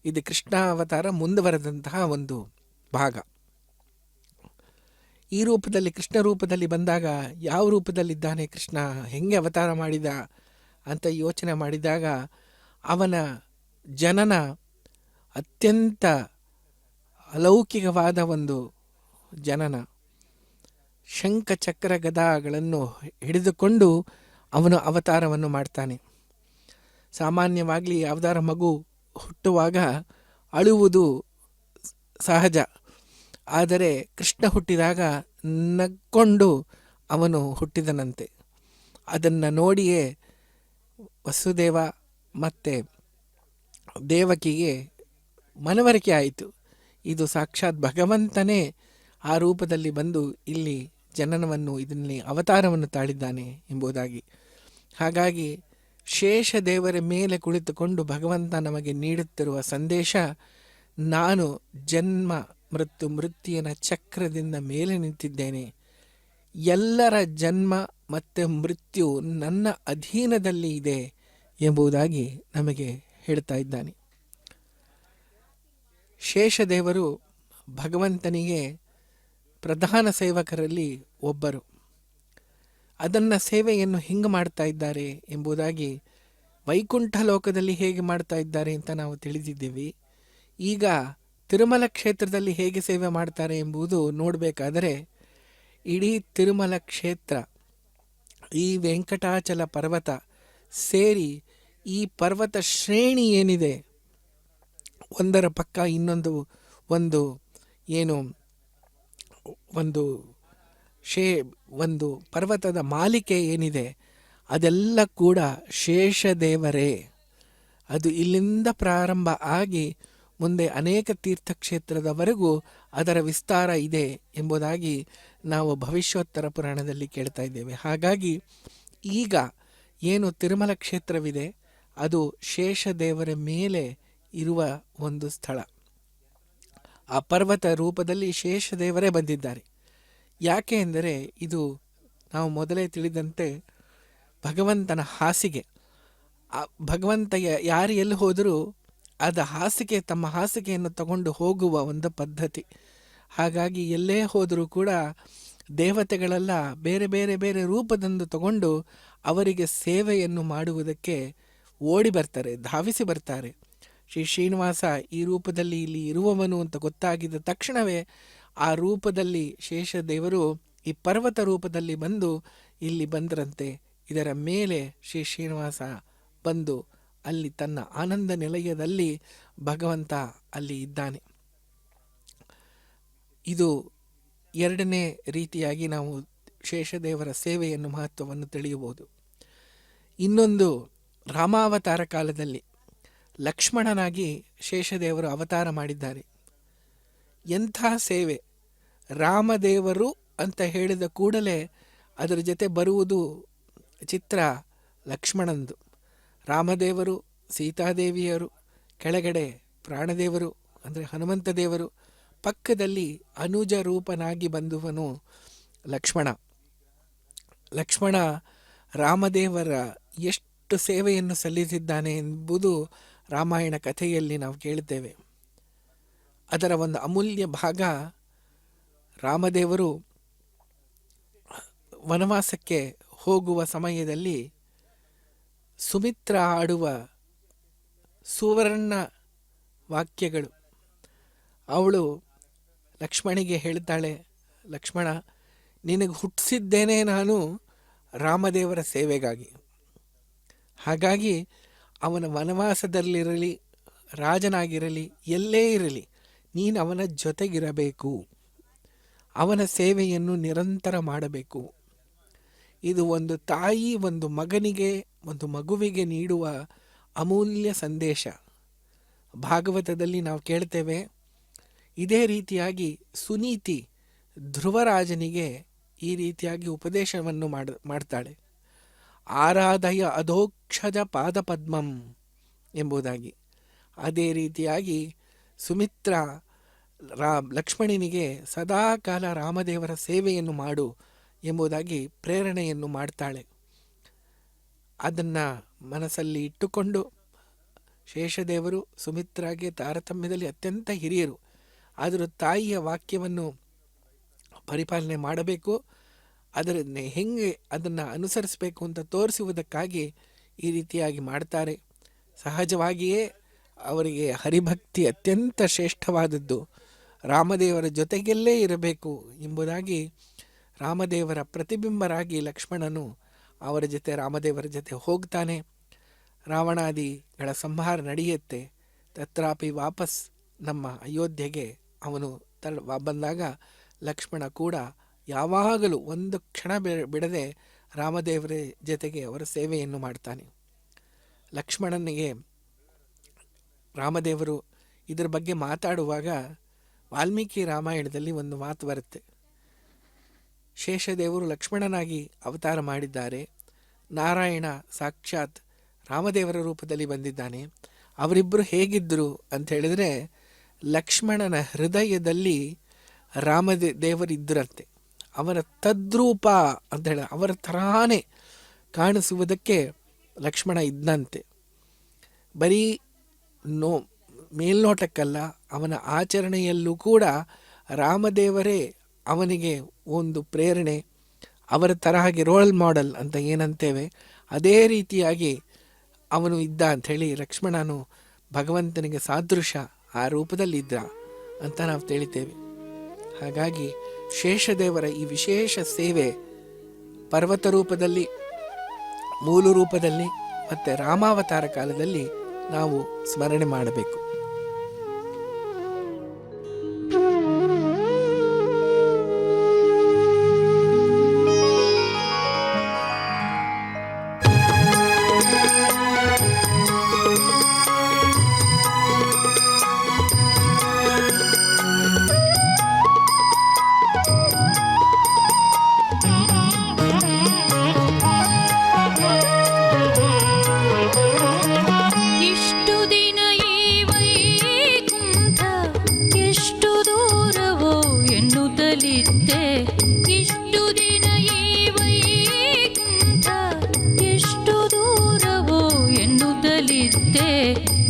ಇದು ಕೃಷ್ಣ ಅವತಾರ ಮುಂದುವರೆದಂತಹ ಒಂದು ಭಾಗ. ಈ ರೂಪದಲ್ಲಿ, ಕೃಷ್ಣ ರೂಪದಲ್ಲಿ ಬಂದಾಗ ಯಾವ ರೂಪದಲ್ಲಿದ್ದಾನೆ ಕೃಷ್ಣ, ಹೆಂಗೆ ಅವತಾರ ಮಾಡಿದ ಅಂತ ಯೋಚನೆ ಮಾಡಿದಾಗ ಅವನ ಜನನ ಅತ್ಯಂತ ಅಲೌಕಿಕವಾದ ಒಂದು ಜನನ. ಶಂಖ ಚಕ್ರ ಗದಾಗಳನ್ನು ಹಿಡಿದುಕೊಂಡು ಅವನು ಅವತಾರವನ್ನು ಮಾಡ್ತಾನೆ. ಸಾಮಾನ್ಯವಾಗಲಿ ಯಾವುದಾರ ಮಗು ಹುಟ್ಟುವಾಗ ಅಳುವುದು ಸಹಜ. ಆದರೆ ಕೃಷ್ಣ ಹುಟ್ಟಿದಾಗ ನಕ್ಕೊಂಡು ಅವನು ಹುಟ್ಟಿದನಂತೆ. ಅದನ್ನು ನೋಡಿಯೇ ವಸುದೇವ ಮತ್ತು ದೇವಕಿಗೆ ಮನವರಿಕೆ ಆಯಿತು, ಇದು ಸಾಕ್ಷಾತ್ ಭಗವಂತನೇ ಆ ರೂಪದಲ್ಲಿ ಬಂದು ಇಲ್ಲಿ ಜನನವನ್ನು, ಇದನ್ನೇ ಅವತಾರವನ್ನು ತಾಳಿದ್ದಾನೆ ಎಂಬುದಾಗಿ. ಹಾಗಾಗಿ ಶೇಷ ದೇವರ ಮೇಲೆ ಕುಳಿತುಕೊಂಡು ಭಗವಂತ ನಮಗೆ ನೀಡುತ್ತಿರುವ ಸಂದೇಶ, ನಾನು ಜನ್ಮ ಮತ್ತು ಮೃತ್ಯುವಿನ ಚಕ್ರದಿಂದ ಮೇಲೆ ನಿಂತಿದ್ದೇನೆ, ಎಲ್ಲರ ಜನ್ಮ ಮತ್ತು ಮೃತ್ಯು ನನ್ನ ಅಧೀನದಲ್ಲಿ ಇದೆ ಎಂಬುದಾಗಿ ನಮಗೆ ಹೇಳ್ತಾ ಇದ್ದಾನೆ. ಶೇಷದೇವರು ಭಗವಂತನಿಗೆ ಪ್ರಧಾನ ಸೇವಕರಲ್ಲಿ ಒಬ್ಬರು. ಅದನ್ನು ಸೇವೆಯನ್ನು ಹಿಂಗೆ ಮಾಡ್ತಾ ಇದ್ದಾರೆ ಎಂಬುದಾಗಿ ವೈಕುಂಠ ಲೋಕದಲ್ಲಿ ಹೇಗೆ ಮಾಡ್ತಾ ಇದ್ದಾರೆ ಅಂತ ನಾವು ತಿಳಿದಿದ್ದೀವಿ. ಈಗ ತಿರುಮಲ ಕ್ಷೇತ್ರದಲ್ಲಿ ಹೇಗೆ ಸೇವೆ ಮಾಡ್ತಾರೆ ಎಂಬುದು ನೋಡಬೇಕಾದರೆ, ಇಡೀ ತಿರುಮಲ ಕ್ಷೇತ್ರ ಈ ವೆಂಕಟಾಚಲ ಪರ್ವತ ಸೇರಿ ಈ ಪರ್ವತ ಶ್ರೇಣಿ ಏನಿದೆ, ಒಂದರ ಪಕ್ಕ ಇನ್ನೊಂದು ಒಂದು ಏನು ಒಂದು ಒಂದು ಪರ್ವತದ ಮಾಲಿಕೆ ಏನಿದೆ, ಅದೆಲ್ಲ ಕೂಡ ಶೇಷದೇವರೇ. ಅದು ಇಲ್ಲಿಂದ ಪ್ರಾರಂಭ ಆಗಿ ಮುಂದೆ ಅನೇಕ ತೀರ್ಥಕ್ಷೇತ್ರದವರೆಗೂ ಅದರ ವಿಸ್ತಾರ ಇದೆ ಎಂಬುದಾಗಿ ನಾವು ಭವಿಷ್ಯೋತ್ತರ ಪುರಾಣದಲ್ಲಿ ಕೇಳ್ತಾ ಇದ್ದೇವೆ. ಹಾಗಾಗಿ ಈಗ ಏನು ತಿರುಮಲ ಕ್ಷೇತ್ರವಿದೆ ಅದು ಶೇಷದೇವರ ಮೇಲೆ ಇರುವ ಒಂದು ಸ್ಥಳ. ಆ ಪರ್ವತ ರೂಪದಲ್ಲಿ ಶೇಷದೇವರೇ ಬಂದಿದ್ದಾರೆ. ಯಾಕೆ ಎಂದರೆ ಇದು ನಾವು ಮೊದಲೇ ತಿಳಿದಂತೆ ಭಗವಂತನ ಹಾಸಿಗೆ. ಭಗವಂತ ಯಾರು ಎಲ್ಲಿ ಹೋದರೂ ಅದು ಹಾಸಿಗೆ, ತಮ್ಮ ಹಾಸಿಗೆಯನ್ನು ತಗೊಂಡು ಹೋಗುವ ಒಂದು ಪದ್ಧತಿ. ಹಾಗಾಗಿ ಎಲ್ಲೇ ಹೋದರೂ ಕೂಡ ದೇವತೆಗಳೆಲ್ಲ ಬೇರೆ ಬೇರೆ ಬೇರೆ ರೂಪದಂದು ತಗೊಂಡು ಅವರಿಗೆ ಸೇವೆಯನ್ನು ಮಾಡುವುದಕ್ಕೆ ಓಡಿ ಬರ್ತಾರೆ, ಧಾವಿಸಿ ಬರ್ತಾರೆ. ಶ್ರೀ ಶ್ರೀನಿವಾಸ ಈ ರೂಪದಲ್ಲಿ ಇಲ್ಲಿ ಇರುವವನು ಅಂತ ಗೊತ್ತಾಗಿದ್ದ ತಕ್ಷಣವೇ ಆ ರೂಪದಲ್ಲಿ ಶೇಷದೇವರು ಈ ಪರ್ವತ ರೂಪದಲ್ಲಿ ಬಂದು ಇಲ್ಲಿ ಬಂದರಂತೆ. ಇದರ ಮೇಲೆ ಶ್ರೀ ಶ್ರೀನಿವಾಸ ಬಂದು ಅಲ್ಲಿ ತನ್ನ ಆನಂದ ನಿಲಯದಲ್ಲಿ ಭಗವಂತ ಅಲ್ಲಿ ಇದ್ದಾನೆ. ಇದು ಎರಡನೇ ರೀತಿಯಾಗಿ ನಾವು ಶೇಷದೇವರ ಸೇವೆಯನ್ನು ಮಹತ್ವವನ್ನು ತಿಳಿಯಬಹುದು. ಇನ್ನೊಂದು, ರಾಮಾವತಾರ ಕಾಲದಲ್ಲಿ ಲಕ್ಷ್ಮಣನಾಗಿ ಶೇಷದೇವರು ಅವತಾರ ಮಾಡಿದ್ದಾರೆ. ಎಂಥ ಸೇವೆ! ರಾಮದೇವರು ಅಂತ ಹೇಳಿದ ಕೂಡಲೇ ಅದರ ಜೊತೆ ಬರುವುದು ಚಿತ್ರ ಲಕ್ಷ್ಮಣಂದು. ರಾಮದೇವರು, ಸೀತಾದೇವಿಯರು, ಕೆಳಗಡೆ ಪ್ರಾಣದೇವರು ಅಂದರೆ ಹನುಮಂತ ದೇವರು, ಪಕ್ಕದಲ್ಲಿ ಅನುಜ ರೂಪನಾಗಿ ಬಂದುವನು ಲಕ್ಷ್ಮಣ. ಲಕ್ಷ್ಮಣ ರಾಮದೇವರ ಎಷ್ಟು ಸೇವೆಯನ್ನು ಸಲ್ಲಿಸಿದ್ದಾನೆ ಎಂಬುದು ರಾಮಾಯಣ ಕಥೆಯಲ್ಲಿ ನಾವು ಕೇಳುತ್ತೇವೆ. ಅದರ ಒಂದು ಅಮೂಲ್ಯ ಭಾಗ, ರಾಮದೇವರು ವನವಾಸಕ್ಕೆ ಹೋಗುವ ಸಮಯದಲ್ಲಿ ಸುಮಿತ್ರ ಆಡುವ ಸುವರ್ಣ ವಾಕ್ಯಗಳು. ಅವಳು ಲಕ್ಷ್ಮಣಿಗೆ ಹೇಳ್ತಾಳೆ, ಲಕ್ಷ್ಮಣ, ನಿನಗೆ ಹುಟ್ಟಿಸಿದ್ದೇನೆ ನಾನು ರಾಮದೇವರ ಸೇವೆಗಾಗಿ. ಹಾಗಾಗಿ ಅವನ ವನವಾಸದಲ್ಲಿರಲಿ, ರಾಜನಾಗಿರಲಿ, ಎಲ್ಲೇ ಇರಲಿ, ನೀನು ಅವನ ಜೊತೆಗಿರಬೇಕು, ಅವನ ಸೇವೆಯನ್ನು ನಿರಂತರ ಮಾಡಬೇಕು. ಇದು ಒಂದು ತಾಯಿ ಒಂದು ಮಗನಿಗೆ, ಒಂದು ಮಗುವಿಗೆ ನೀಡುವ ಅಮೂಲ್ಯ ಸಂದೇಶ. ಭಾಗವತದಲ್ಲಿ ನಾವು ಕೇಳ್ತೇವೆ, ಇದೇ ರೀತಿಯಾಗಿ ಸುನೀತಿ ಧ್ರುವರಾಜನಿಗೆ ಈ ರೀತಿಯಾಗಿ ಉಪದೇಶವನ್ನು ಮಾಡ್ತಾಳೆ. ಆರಾಧಯ ಅಧೋಕ್ಷಜ ಪಾದಪದ್ಮಂ ಎಂಬುದಾಗಿ. ಅದೇ ರೀತಿಯಾಗಿ ಸುಮಿತ್ರ ಲಕ್ಷ್ಮಣನಿಗೆ ಸದಾಕಾಲ ರಾಮದೇವರ ಸೇವೆಯನ್ನು ಮಾಡು ಎಂಬುದಾಗಿ ಪ್ರೇರಣೆಯನ್ನು ಮಾಡ್ತಾಳೆ. ಅದನ್ನು ಮನಸ್ಸಲ್ಲಿ ಇಟ್ಟುಕೊಂಡು ಶೇಷದೇವರು ಸುಮಿತ್ರಾಗೆ ತಾರತಮ್ಯದಲ್ಲಿ ಅತ್ಯಂತ ಹಿರಿಯರು, ಆದರೂ ತಾಯಿಯ ವಾಕ್ಯವನ್ನು ಪರಿಪಾಲನೆ ಮಾಡಬೇಕು, ಅದರ ಹೆಂಗೆ ಅದನ್ನು ಅನುಸರಿಸಬೇಕು ಅಂತ ತೋರಿಸುವುದಕ್ಕಾಗಿ ಈ ರೀತಿಯಾಗಿ ಮಾಡ್ತಾರೆ. ಸಹಜವಾಗಿಯೇ ಅವರಿಗೆ ಹರಿಭಕ್ತಿ ಅತ್ಯಂತ ಶ್ರೇಷ್ಠವಾದದ್ದು, ರಾಮದೇವರ ಜೊತೆಗೆಲ್ಲೇ ಇರಬೇಕು ಎಂಬುದಾಗಿ ರಾಮದೇವರ ಪ್ರತಿಬಿಂಬರಾಗಿ ಲಕ್ಷ್ಮಣನು ಅವರ ಜೊತೆ ರಾಮದೇವರ ಜೊತೆ ಹೋಗ್ತಾನೆ. ರಾವಣಾದಿಗಳ ಸಂಹಾರ ನಡೆಯುತ್ತೆ. ತತ್ರಾಪಿ ವಾಪಸ್ ನಮ್ಮ ಅಯೋಧ್ಯೆಗೆ ಅವನು ಬಂದಾಗ ಲಕ್ಷ್ಮಣ ಕೂಡ ಯಾವಾಗಲೂ ಒಂದು ಕ್ಷಣ ಬಿಡದೆ ರಾಮದೇವರ ಜೊತೆಗೆ ಅವರ ಸೇವೆಯನ್ನು ಮಾಡ್ತಾನೆ. ಲಕ್ಷ್ಮಣನಿಗೆ ರಾಮದೇವರು ಇದರ ಬಗ್ಗೆ ಮಾತಾಡುವಾಗ ವಾಲ್ಮೀಕಿ ರಾಮಾಯಣದಲ್ಲಿ ಒಂದು ಮಾತು ಬರುತ್ತೆ. ಶೇಷದೇವರು ಲಕ್ಷ್ಮಣನಾಗಿ ಅವತಾರ ಮಾಡಿದ್ದಾರೆ, ನಾರಾಯಣ ಸಾಕ್ಷಾತ್ ರಾಮದೇವರ ರೂಪದಲ್ಲಿ ಬಂದಿದ್ದಾನೆ. ಅವರಿಬ್ಬರು ಹೇಗಿದ್ದರು ಅಂತ ಹೇಳಿದರೆ, ಲಕ್ಷ್ಮಣನ ಹೃದಯದಲ್ಲಿ ರಾಮದೇವರಿದ್ದರಂತೆ. ಅವರ ತದ್ರೂಪ ಅಂತ ಹೇಳ, ಅವರ ತರಾನೇ ಕಾಣಿಸುವುದಕ್ಕೆ ಲಕ್ಷ್ಮಣ ಇದ್ದಂತೆ. ಬರೀ ಮೇಲ್ನೋಟಕ್ಕಲ್ಲ, ಅವನ ಆಚರಣೆಯಲ್ಲೂ ಕೂಡ ರಾಮದೇವರೇ ಅವನಿಗೆ ಒಂದು ಪ್ರೇರಣೆ, ಅವರ ತರಹಾಗಿ ರೋಲ್ ಮಾಡೆಲ್ ಅಂತ ಏನಂತೇವೆ ಅದೇ ರೀತಿಯಾಗಿ ಅವನು ಇದ್ದ ಅಂಥೇಳಿ ಲಕ್ಷ್ಮಣನು ಭಗವಂತನಿಗೆ ಸಾದೃಶ ಆ ರೂಪದಲ್ಲಿದ್ದ ಅಂತ ನಾವು ತಿಳಿತೇವೆ. ಹಾಗಾಗಿ ಶೇಷದೇವರ ಈ ವಿಶೇಷ ಸೇವೆ ಪರ್ವತ ರೂಪದಲ್ಲಿ, ಮೂಲ ರೂಪದಲ್ಲಿ ಮತ್ತು ರಾಮಾವತಾರ ಕಾಲದಲ್ಲಿ ನಾವು ಸ್ಮರಣೆ ಮಾಡಬೇಕು.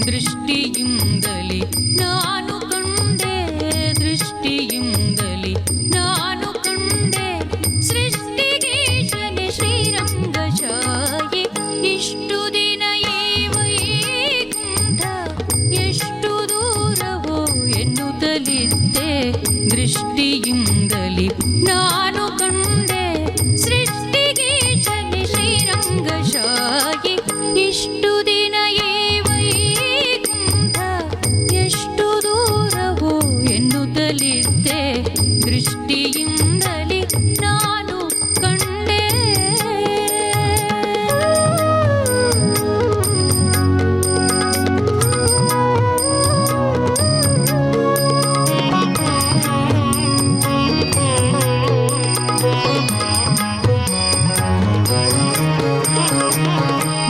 ದೃಷ್ಟಿಯಿಂದಲಿ ನಾನು ಕಂಡೆ, ದೃಷ್ಟಿಯಿಂದಲಿ ನಾನು ಕಂಡೆ, ಸೃಷ್ಟಿಗೀಶನೆ ಶ್ರೀರಂಗಶಾಯಿ. ಇಷ್ಟು ದಿನ ಈ ವೈಕುಂಠ ಎಷ್ಟು ದೂರವೋ ಎನ್ನುತ್ತಲಿದ್ದೆ, ದೃಷ್ಟಿಯಿಂದಲಿ ನಾನು ಕಂಡೆ, ಸೃಷ್ಟಿಗೀಶನೆ ಶ್ರೀರಂಗಶಾಯಿ. ಇಷ್ಟು ದಿನ ಈ ವೈಕುಂಠ ಎಷ್ಟು ದೂರವೋ ಎನ್ನುತ್ತಲಿದ್ದೆ, ದೃಷ್ಟಿಯಿಂದಲಿ ನಾನು ಕಂಡೆ.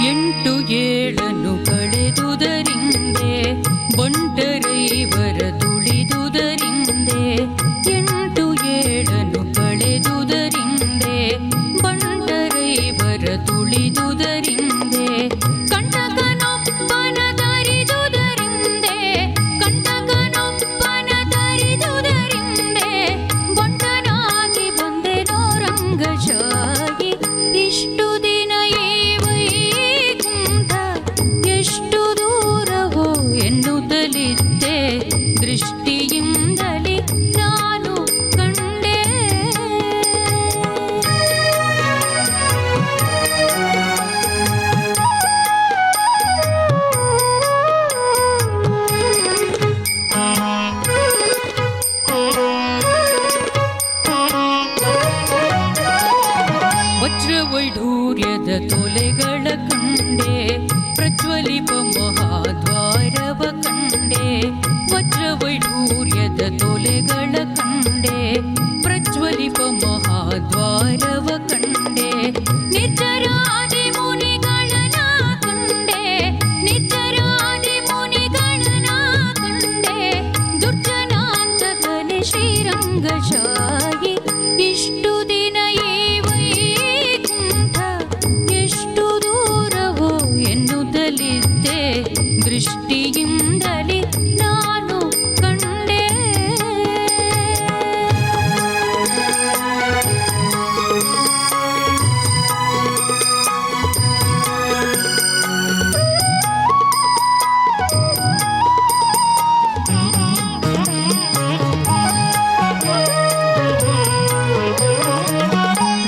ಎಂಟು ಏಳನ್ನು ಕಳೆದುದರಿಂದೆ, ಬಂಟರೈವರ ತುಳಿದುದರಿಂದೆ, ಎಂಟು ಏಳನ್ನು ಕಳೆದುದರಿಂದೆ, ಬಂಟರೈವರ ತುಳಿದುದರಿಂದೆ, ಕಂಟಕನೊಬ್ಬನ ತರಿದುದರಿಂದೆ, ಕಂಟಕನೊಬ್ಬನ ತರಿದುದರಿಂದೆ, ಬಂಟನಾಗಿ ಬಂದೆನೋ ರಂಗಶಾಯಿ. ಇಷ್ಟು ದಿನ ಈ ವೈಕುಂಠ ಎಷ್ಟು ದೂರವೋ ಎನ್ನುತ್ತಲಿದ್ದೆ, ದೃಷ್ಟಿಯಿಂದಲಿ ನಾನು ಕಂಡೆ. ವಜ್ರವೈಢೂರ್ಯದ ತೊಲೆಗಳ ಕಂಡೆ, ಪ್ರಜ್ವಲಿಪ ಮಹಾದ್ವಾರವ ಕಂಡೆ, ವಜ್ರವೈಢೂರ್ಯದ ತೊಲೆಗಳ ಕಂಡೆ, ಪ್ರಜ್ವಲಿಪ ಮಹಾದ್ವಾರವ ಕಂಡೆ, ನಿರ್ಜರಾದಿ ಮುನಿಗಳನ ಕಂಡೆ, ನಿರ್ಜರಾದಿ ಮುನಿಗಳನ ಕಂಡೆ, ದುರ್ಜನಾಂತಕನೆ ಶ್ರೀರಂಗಶಾಯಿ. ಇಷ್ಟು ದಿನ ಈ ವೈಕುಂಠ ಎಷ್ಟು ದೂರವೋ ಎನ್ನುತ್ತಲಿದ್ದೆ, ದೃಷ್ಟಿಯಿಂದಲಿ ನಾನು ಕಂಡೆ.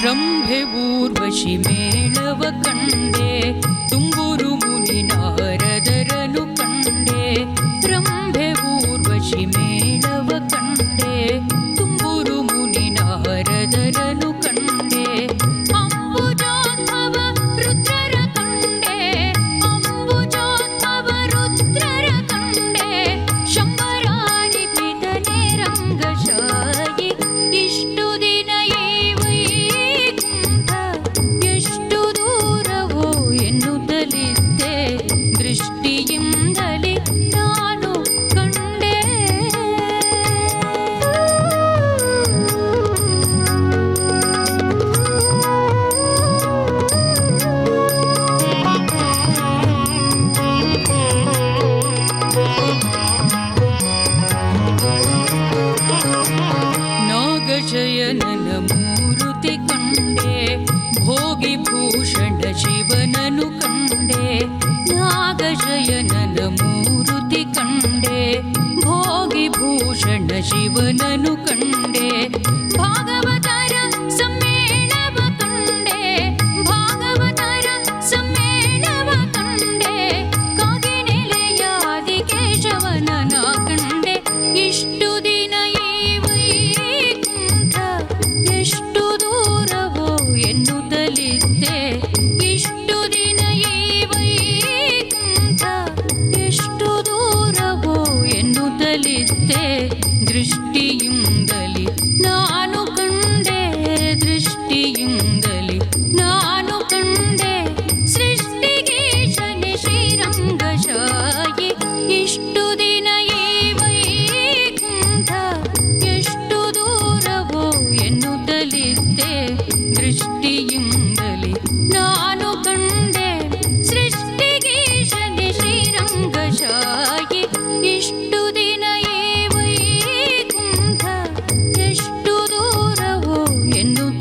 ರಂಭೆ ಊರ್ವಶಿ ಮೇಳವ ಕಂಡೆ, ತುಂಬುರು ಮುನಿ ನಾರದರನು ಕಂಡೆ, ರಂಭೆ ಊರ್ವಶಿ ಮೇಳವ ಕಂಡೆ, ತುಂಬುರು ಮುನಿ ನಾರದರನು ಕಂಡೆ, ಅಂಬುಜೋದ್ಭವ ರುದ್ರರ ಕಂಡೆ, ಅಂಬುಜೋದ್ಭವ ರುದ್ರರ ಕಂಡೆ, ಶಂಬರಾದಿ ಪಿತನೆ ರಂಗಶಾಯಿ. ಇಷ್ಟು ದಿನ ಈ ವೈಕುಂಠ ಎಷ್ಟು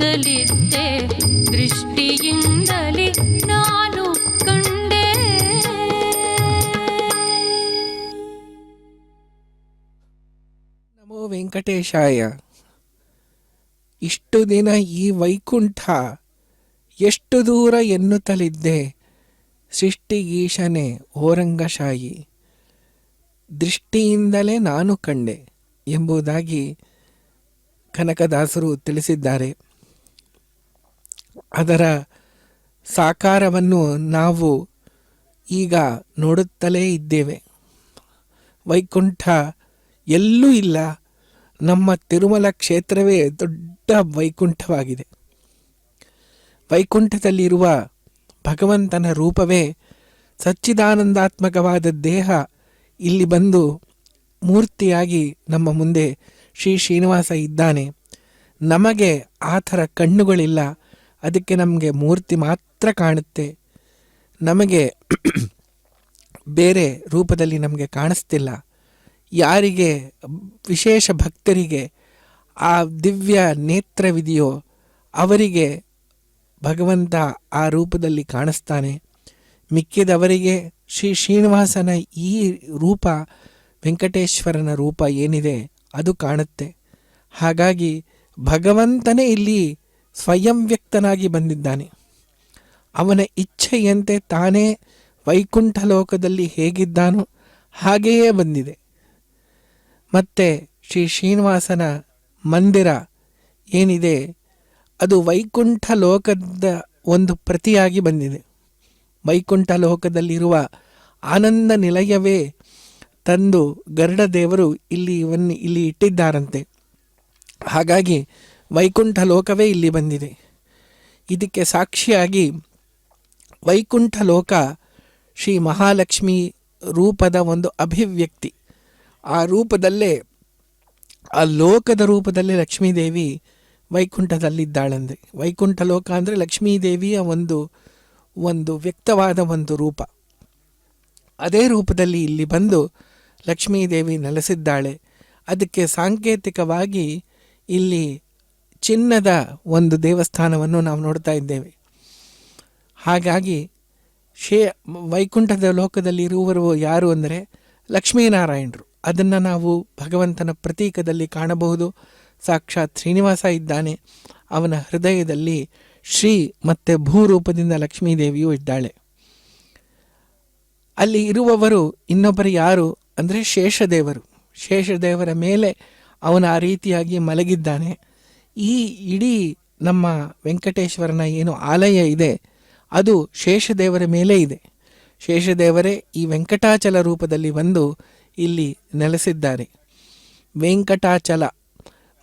ಎನ್ನುತ್ತಲಿದ್ದೆ ದೃಷ್ಟಿಯಿಂದಲೇ ನಾನು ಕಂಡೆ. ನಮೋ ವೆಂಕಟೇಶಾಯ. ಇಷ್ಟು ದಿನ ಈ ವೈಕುಂಠ ಎಷ್ಟು ದೂರ ಎನ್ನುತ್ತಲಿದ್ದೆ ಸೃಷ್ಟಿಗೀಶನೆ ಓರಂಗಶಾಹಿ, ದೃಷ್ಟಿಯಿಂದಲೇ ನಾನು ಕಂಡೆ ಎಂಬುದಾಗಿ ಕನಕದಾಸರು ತಿಳಿಸಿದ್ದಾರೆ. ಅದರ ಸಾಕಾರವನ್ನು ನಾವು ಈಗ ನೋಡುತ್ತಲೇ ಇದ್ದೇವೆ. ವೈಕುಂಠ ಎಲ್ಲೂ ಇಲ್ಲ, ನಮ್ಮ ತಿರುಮಲ ಕ್ಷೇತ್ರವೇ ದೊಡ್ಡ ವೈಕುಂಠವಾಗಿದೆ. ವೈಕುಂಠದಲ್ಲಿರುವ ಭಗವಂತನ ರೂಪವೇ ಸಚ್ಚಿದಾನಂದಾತ್ಮಕವಾದ ದೇಹ ಇಲ್ಲಿ ಬಂದು ಮೂರ್ತಿಯಾಗಿ ನಮ್ಮ ಮುಂದೆ ಶ್ರೀ ಶ್ರೀನಿವಾಸ ಇದ್ದಾನೆ. ನಮಗೆ ಆ ಥರ ಕಣ್ಣುಗಳಿಲ್ಲ, ಅದಕ್ಕೆ ನಮಗೆ ಮೂರ್ತಿ ಮಾತ್ರ ಕಾಣುತ್ತೆ. ನಮಗೆ ಬೇರೆ ರೂಪದಲ್ಲಿ ನಮಗೆ ಕಾಣಿಸ್ತಿಲ್ಲ. ಯಾರಿಗೆ ವಿಶೇಷ ಭಕ್ತರಿಗೆ ಆ ದಿವ್ಯ ನೇತ್ರವಿದೆಯೋ ಅವರಿಗೆ ಭಗವಂತ ಆ ರೂಪದಲ್ಲಿ ಕಾಣಿಸ್ತಾನೆ. ಮಿಕ್ಕಿದವರಿಗೆ ಶ್ರೀ ಶ್ರೀನಿವಾಸನ ಈ ರೂಪ, ವೆಂಕಟೇಶ್ವರನ ರೂಪ ಏನಿದೆ ಅದು ಕಾಣುತ್ತೆ. ಹಾಗಾಗಿ ಭಗವಂತನೇ ಇಲ್ಲಿ ಸ್ವಯಂ ವ್ಯಕ್ತನಾಗಿ ಬಂದಿದ್ದಾನೆ. ಅವನ ಇಚ್ಛೆಯಂತೆ ತಾನೇ ವೈಕುಂಠ ಲೋಕದಲ್ಲಿ ಹೇಗಿದ್ದಾನೋ ಹಾಗೆಯೇ ಬಂದಿದೆ. ಮತ್ತು ಶ್ರೀ ಶ್ರೀನಿವಾಸನ ಮಂದಿರ ಏನಿದೆ ಅದು ವೈಕುಂಠ ಲೋಕದ ಒಂದು ಪ್ರತಿಯಾಗಿ ಬಂದಿದೆ. ವೈಕುಂಠ ಲೋಕದಲ್ಲಿರುವ ಆನಂದ ನಿಲಯವೇ ತಂದು ಗರುಡ ದೇವರು ಇಲ್ಲಿ ಇಟ್ಟಿದ್ದಾರಂತೆ. ಹಾಗಾಗಿ ವೈಕುಂಠ ಲೋಕವೇ ಇಲ್ಲಿ ಬಂದಿದೆ. ಇದಕ್ಕೆ ಸಾಕ್ಷಿಯಾಗಿ ವೈಕುಂಠ ಲೋಕ ಶ್ರೀ ಮಹಾಲಕ್ಷ್ಮಿ ರೂಪದ ಒಂದು ಅಭಿವ್ಯಕ್ತಿ. ಆ ರೂಪದಲ್ಲೇ, ಆ ಲೋಕದ ರೂಪದಲ್ಲೇ ಲಕ್ಷ್ಮೀದೇವಿ ವೈಕುಂಠದಲ್ಲಿದ್ದಾಳಂದರೆ, ವೈಕುಂಠ ಲೋಕ ಅಂದರೆ ಲಕ್ಷ್ಮೀದೇವಿಯ ಒಂದು ವ್ಯಕ್ತವಾದ ಒಂದು ರೂಪ. ಅದೇ ರೂಪದಲ್ಲಿ ಇಲ್ಲಿ ಬಂದು ಲಕ್ಷ್ಮೀದೇವಿ ನೆಲೆಸಿದ್ದಾಳೆ. ಅದಕ್ಕೆ ಸಾಂಕೇತಿಕವಾಗಿ ಇಲ್ಲಿ ಚಿನ್ನದ ಒಂದು ದೇವಸ್ಥಾನವನ್ನು ನಾವು ನೋಡ್ತಾ ಇದ್ದೇವೆ. ಹಾಗಾಗಿ ವೈಕುಂಠದ ಲೋಕದಲ್ಲಿ ಇರುವವರು ಯಾರು ಅಂದರೆ ಲಕ್ಷ್ಮೀನಾರಾಯಣರು. ಅದನ್ನು ನಾವು ಭಗವಂತನ ಪ್ರತೀಕದಲ್ಲಿ ಕಾಣಬಹುದು. ಸಾಕ್ಷಾತ್ ಶ್ರೀನಿವಾಸ ಇದ್ದಾನೆ, ಅವನ ಹೃದಯದಲ್ಲಿ ಶ್ರೀ ಮತ್ತು ಭೂರೂಪದಿಂದ ಲಕ್ಷ್ಮೀದೇವಿಯೂ ಇದ್ದಾಳೆ. ಅಲ್ಲಿ ಇರುವವರು ಇನ್ನೊಬ್ಬರು ಯಾರು ಅಂದರೆ ಶೇಷದೇವರು. ಶೇಷದೇವರ ಮೇಲೆ ಅವನ ಆ ರೀತಿಯಾಗಿ ಮಲಗಿದ್ದಾನೆ. ಈ ಇಡೀ ನಮ್ಮ ವೆಂಕಟೇಶ್ವರನ ಏನು ಆಲಯ ಇದೆ ಅದು ಶೇಷದೇವರ ಮೇಲೆ ಇದೆ. ಶೇಷದೇವರೇ ಈ ವೆಂಕಟಾಚಲ ರೂಪದಲ್ಲಿ ಬಂದು ಇಲ್ಲಿ ನೆಲೆಸಿದ್ದಾರೆ. ವೆಂಕಟಾಚಲ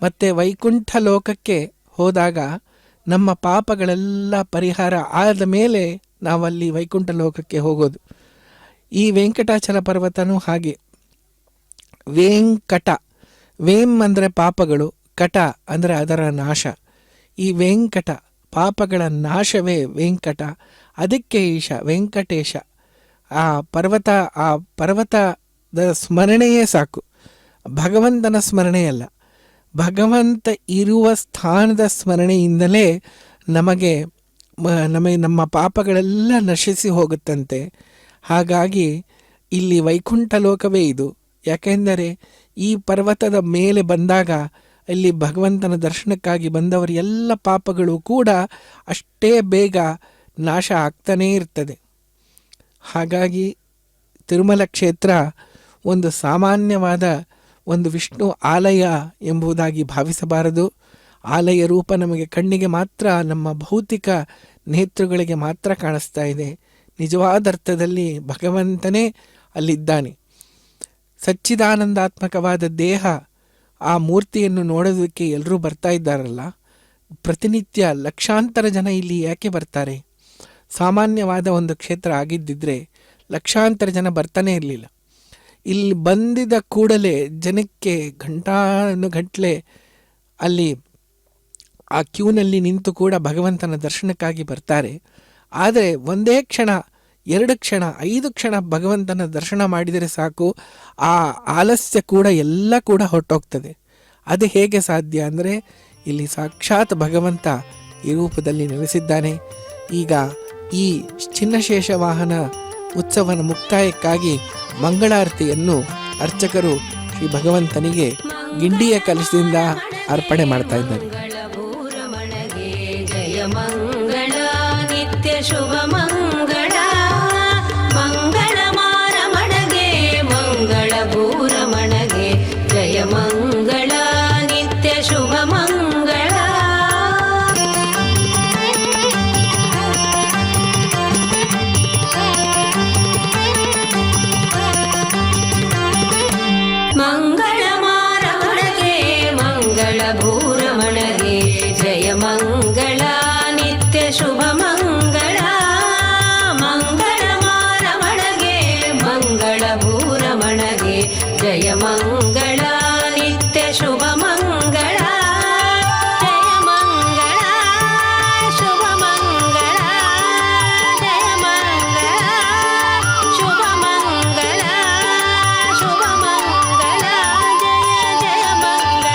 ಮತ್ತು ವೈಕುಂಠ ಲೋಕಕ್ಕೆ ಹೋದಾಗ ನಮ್ಮ ಪಾಪಗಳೆಲ್ಲ ಪರಿಹಾರ ಆದ ಮೇಲೆ ನಾವಲ್ಲಿ ವೈಕುಂಠ ಲೋಕಕ್ಕೆ ಹೋಗೋದು. ಈ ವೆಂಕಟಾಚಲ ಪರ್ವತನೂ ಹಾಗೆ. ವೆಂಕಟ, ವೇಂ ಅಂದರೆ ಪಾಪಗಳು, ಕಟ ಅಂದರೆ ಅದರ ನಾಶ. ಈ ವೆಂಕಟ ಪಾಪಗಳ ನಾಶವೇ ವೆಂಕಟ. ಅದಕ್ಕೆ ಈಶ ವೆಂಕಟೇಶ. ಆ ಪರ್ವತದ ಸ್ಮರಣೆಯೇ ಸಾಕು, ಭಗವಂತನ ಸ್ಮರಣೆಯಲ್ಲ. ಭಗವಂತ ಇರುವ ಸ್ಥಾನದ ಸ್ಮರಣೆಯಿಂದಲೇ ನಮಗೆ ನಮ್ಮ ಪಾಪಗಳೆಲ್ಲ ನಶಿಸಿ ಹೋಗುತ್ತಂತೆ. ಹಾಗಾಗಿ ಇಲ್ಲಿ ವೈಕುಂಠ ಲೋಕವೇ ಇದು. ಯಾಕೆಂದರೆ ಈ ಪರ್ವತದ ಮೇಲೆ ಬಂದಾಗ ಇಲ್ಲಿ ಭಗವಂತನ ದರ್ಶನಕ್ಕಾಗಿ ಬಂದವರ ಎಲ್ಲ ಪಾಪಗಳು ಕೂಡ ಅಷ್ಟೇ ಬೇಗ ನಾಶ ಆಗ್ತಾನೇ ಇರ್ತದೆ. ಹಾಗಾಗಿ ತಿರುಮಲ ಕ್ಷೇತ್ರ ಒಂದು ಸಾಮಾನ್ಯವಾದ ಒಂದು ವಿಷ್ಣು ಆಲಯ ಎಂಬುದಾಗಿ ಭಾವಿಸಬಾರದು. ಆಲಯ ರೂಪ ನಮಗೆ ಕಣ್ಣಿಗೆ ಮಾತ್ರ, ನಮ್ಮ ಭೌತಿಕ ನೇತೃಗಳಿಗೆ ಮಾತ್ರ ಕಾಣಿಸ್ತಾ ಇದೆ. ನಿಜವಾದ ಅರ್ಥದಲ್ಲಿ ಭಗವಂತನೇ ಅಲ್ಲಿದ್ದಾನೆ. ಸಚ್ಚಿದಾನಂದಾತ್ಮಕವಾದ ದೇಹ, ಆ ಮೂರ್ತಿಯನ್ನು ನೋಡೋದಕ್ಕೆ ಎಲ್ಲರೂ ಬರ್ತಾ ಇದ್ದಾರಲ್ಲ, ಪ್ರತಿನಿತ್ಯ ಲಕ್ಷಾಂತರ ಜನ ಇಲ್ಲಿ ಯಾಕೆ ಬರ್ತಾರೆ? ಸಾಮಾನ್ಯವಾದ ಒಂದು ಕ್ಷೇತ್ರ ಆಗಿದ್ದಿದ್ರೆ ಲಕ್ಷಾಂತರ ಜನ ಬರ್ತಾನೆ ಇರಲಿಲ್ಲ. ಇಲ್ಲಿ ಬಂದಿದ ಕೂಡಲೇ ಜನಕ್ಕೆ ಗಂಟಾನುಗಟ್ಟಲೆ ಅಲ್ಲಿ ಆ ಕ್ಯೂನಲ್ಲಿ ನಿಂತು ಕೂಡ ಭಗವಂತನ ದರ್ಶನಕ್ಕಾಗಿ ಬರ್ತಾರೆ. ಆದರೆ ಒಂದೇ ಕ್ಷಣ, 2 ಕ್ಷಣ, 5 ಕ್ಷಣ ಭಗವಂತನ ದರ್ಶನ ಮಾಡಿದರೆ ಸಾಕು, ಆ ಆಲಸ್ಯ ಕೂಡ ಎಲ್ಲ ಕೂಡ ಹೊರಟೋಗ್ತದೆ. ಅದು ಹೇಗೆ ಸಾಧ್ಯ ಅಂದರೆ ಇಲ್ಲಿ ಸಾಕ್ಷಾತ್ ಭಗವಂತ ಈ ರೂಪದಲ್ಲಿ ನೆಲೆಸಿದ್ದಾನೆ. ಈಗ ಈ ಚಿನ್ನಶೇಷ ವಾಹನ ಉತ್ಸವನ ಮುಕ್ತಾಯಕ್ಕಾಗಿ ಮಂಗಳಾರತಿಯನ್ನು ಅರ್ಚಕರು ಶ್ರೀ ಭಗವಂತನಿಗೆ ಗಿಂಡಿಯ ಕಲಶದಿಂದ ಅರ್ಪಣೆ ಮಾಡ್ತಾ ಇದ್ದಾರೆ. ಮಂಗಳಭೂರಮಣಗೆ ಜಯ ಮಂಗಳ ನಿತ್ಯ ಶುಭ ಮಂಗಳ ಮಂಗಳ ಮಾರಮಣಗೆ ಮಂಗಳಭೂರಮಣಗೆ ಜಯ ಮಂಗಳ ನಿತ್ಯ ಶುಭ ಮಂಗಳ ಮಂಗಳ ಮಾರಮಣಗೆ ಮಂಗಳಭೂರಮಣಗೆ ಜಯ ಮಂಗಳ ನಿತ್ಯ ಶುಭ ಮಂಗಳ ಮಂಗಳ ಮಾರಮಣಗೆ ಮಂಗಳಭೂರಮಣಗೆ ಜಯ ಮಂಗಳ ನಿತ್ಯ ಶುಭ ಮಂಗಳ ಜಯ ಮಂಗಳ ಶುಭ ಮಂಗಳ ಜಯ ಮಂಗಳ ಶುಭ ಮಂಗಳ ಶುಭ ಮಂಗಳ ಜಯ ಜಯ ಮಂಗಳ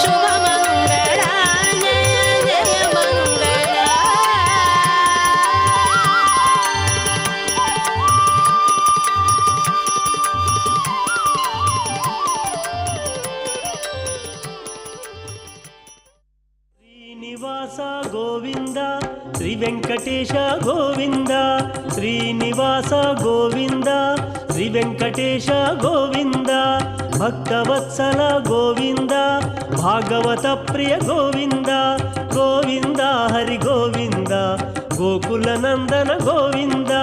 ಶುಭ ಮಂಗಳ ಜಯ ಜಯ ಮಂಗಳ. ಶ್ರೀನಿವಾಸ ಗೋವಿಂದ ಶ್ರೀ ವೆಂಕಟೇಶ ಗೋವಿಂದ ಶ್ರೀನಿವಾಸ ಗೋವಿಂದ ಶ್ರೀ ವೆಂಕಟೇಶ ಗೋವಿಂದ ಭಕ್ತವತ್ಸಲ ಗೋವಿಂದ ಭಾಗವತ ಪ್ರಿಯ ಗೋವಿಂದ ಗೋವಿಂದ ಹರಿ ಗೋವಿಂದ ಗೋಕುಲ ನಂದನ ಗೋವಿಂದ.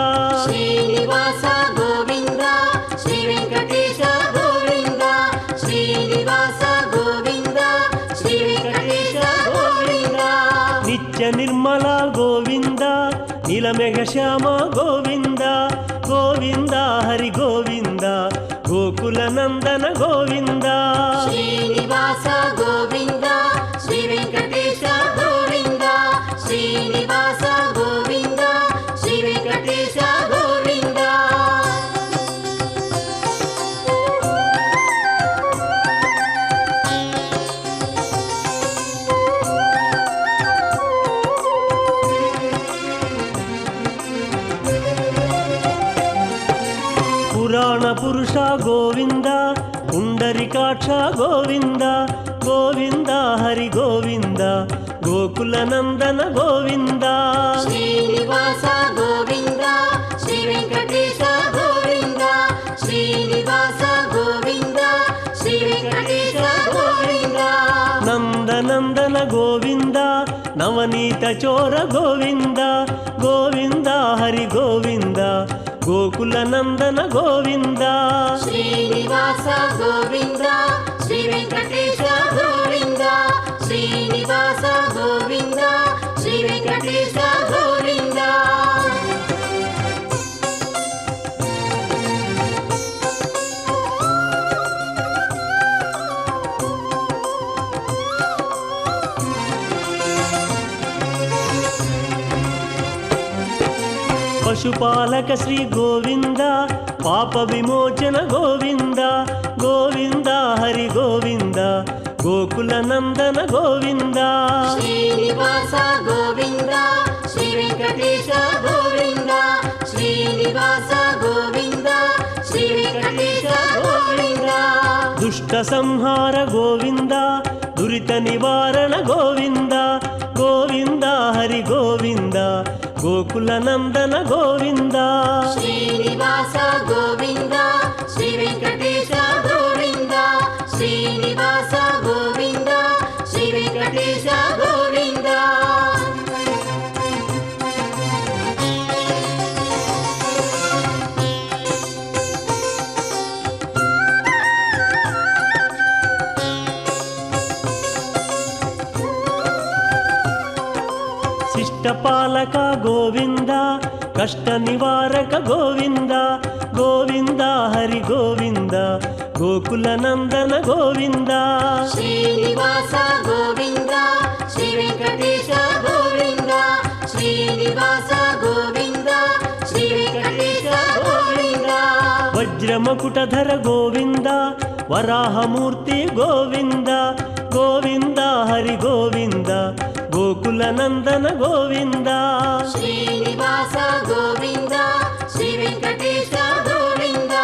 ಶ್ರೀನಿವಾಸ ಗೋವಿಂದ ಶ್ರೀ ವೆಂಕಟೇಶ ಗೋವಿಂದ ಶ್ರೀನಿವಾಸ ಗೋವಿಂದ ಶ್ರೀ ವೆಂಕಟೇಶ ಗೋವಿಂದ ನಿತ್ಯ ನಿರ್ಮಲ ಗೋವಿಂದ ನೀಲಮೇಘ ಶ್ಯಾಮ ಗೋವಿಂದ ಗೋವಿಂದ ಹರಿ ಗೋವಿಂದ ಗೋಕುಲ ನಂದನ ಗೋವಿಂದ. ಶ್ರೀನಿವಾಸ ಗೋವಿಂದ ಶ್ರೀ ವೆಂಕಟೇಶ ಗೋವಿಂದ ಶ್ರೀನಿವಾಸ ಗೋವಿಂದ ಶ್ರೀ ವೆಂಕಟೇಶ ಗೋವಿಂದ. ಪುರಾಣ ಪುರುಷ ಗೋವಿಂದ ಪುಂಡರಿಕಾಕ್ಷ ಗೋವಿಂದ ಗೋವಿಂದ ಹರಿ ಗೋವಿಂದ ಗೋಕುಲ ನಂದನ ಗೋವಿಂದ. ಶ್ರೀನಿವಾಸ ಗೋವಿಂದ ಶ್ರೀ ವೆಂಕಟೇಶ ಗೋವಿಂದ ಶ್ರೀನಿವಾಸ ಗೋವಿಂದ ಶ್ರೀ ವೆಂಕಟೇಶ ಗೋವಿಂದ. ನಂದನಂದನ ಗೋವಿಂದ ನವನೀತ ಚೋರ ಗೋವಿಂದ ಗೋವಿಂದ ಹರಿ ಗೋವಿಂದ ಗೋಕುಲ ನಂದನ ಗೋವಿಂದ. ಶ್ರೀನಿವಾಸ ಗೋವಿಂದ ಶ್ರೀ ವೆಂಕಟೇಶ ಗೋವಿಂದ ಶ್ರೀನಿವಾಸ ಗೋವಿಂದ ಶ್ರೀ ವೆಂಕಟೇಶ ಗೋವಿಂದ. ಪಶುಪಾಲಕ ಶ್ರೀ ಗೋವಿಂದ ಪಾಪ ವಿಮೋಚನ ಗೋವಿಂದ ಗೋವಿಂದ ಹರಿ ಗೋವಿಂದ ಗೋಕುಲ ನಂದನ ಗೋವಿಂದ. ಶ್ರೀನಿವಾಸ ಗೋವಿಂದ ಶ್ರೀ ವೆಂಕಟೇಶ ಗೋವಿಂದ ಶ್ರೀನಿವಾಸ ಗೋವಿಂದ ಶ್ರೀ ವೆಂಕಟೇಶ ಗೋವಿಂದ. ದುಷ್ಟ ಸಂಹಾರ ಗೋವಿಂದ ದುರಿತ ನಿವಾರಣ ಗೋವಿಂದ ಗೋವಿಂದ ಹರಿ ಗೋವಿಂದ ಗೋಕುಲ ನಂದನ ಗೋವಿಂದ. ಶ್ರೀನಿವಾಸ ಗೋವಿಂದ ಶ್ರೀ ವೆಂಕಟೇಶ ಗೋವಿಂದ ಶ್ರೀನಿವಾಸ ಗೋವಿಂದ ಶ್ರೀ ವೆಂಕಟೇಶ ಗೋವಿಂದ. ಶಿಷ್ಟಪಾಲಕ ಗೋವಿಂದ ಕಷ್ಟ ನಿವಾರಕ ಗೋವಿಂದ ಗೋವಿಂದ ಹರಿ ಗೋವಿಂದ ಗೋಕುಲ ನಂದನ ಗೋವಿಂದ. ಶ್ರೀನಿವಾಸ ಗೋವಿಂದ ಶ್ರೀ ವೆಂಕಟೇಶ ಗೋವಿಂದ ಶ್ರೀನಿವಾಸ ಗೋವಿಂದ ಶ್ರೀ ವೆಂಕಟೇಶ ಗೋವಿಂದ. ವಜ್ರ ಮಕುಟಧರ ಗೋವಿಂದ ವರಾಹ ಮೂರ್ತಿ ಗೋವಿಂದ ಗೋವಿಂದ ಹರಿ ಗೋವಿಂದ ಗೋಕುಲ ನಂದನ ಗೋವಿಂದ ಶ್ರೀನಿವಾಸ ಗೋವಿಂದ ಶ್ರೀ ವೆಂಕಟೇಶ ಗೋವಿಂದ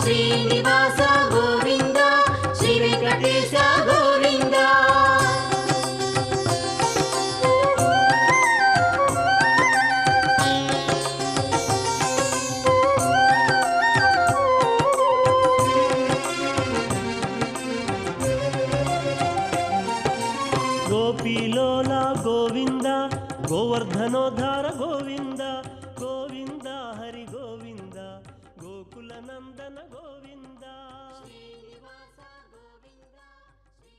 ಶ್ರೀನಿವಾಸ ಗೋವಿಂದ ಶ್ರೀ ವೆಂಕಟೇಶ ಗೋವಿಂದ ಗೋಪಿಲೋಲ ಗೋವಿಂದ ಗೋವರ್ಧನೋದ್ಧಾರ ಗೋವಿಂದ ಗೋವಿಂದ ಹರಿ ಗೋವಿಂದ ಗೋಕುಲ ನಂದನ ಗೋವಿಂದ ಶ್ರೀನಿವಾಸ ಗೋವಿಂದ ಶ್ರೀ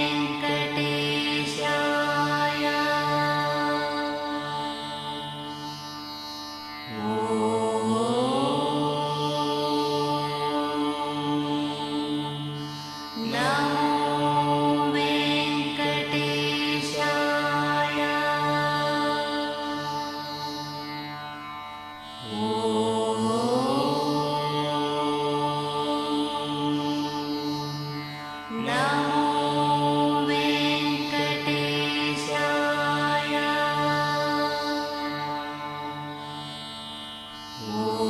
ವೆಂಕಟೇಶ ॐ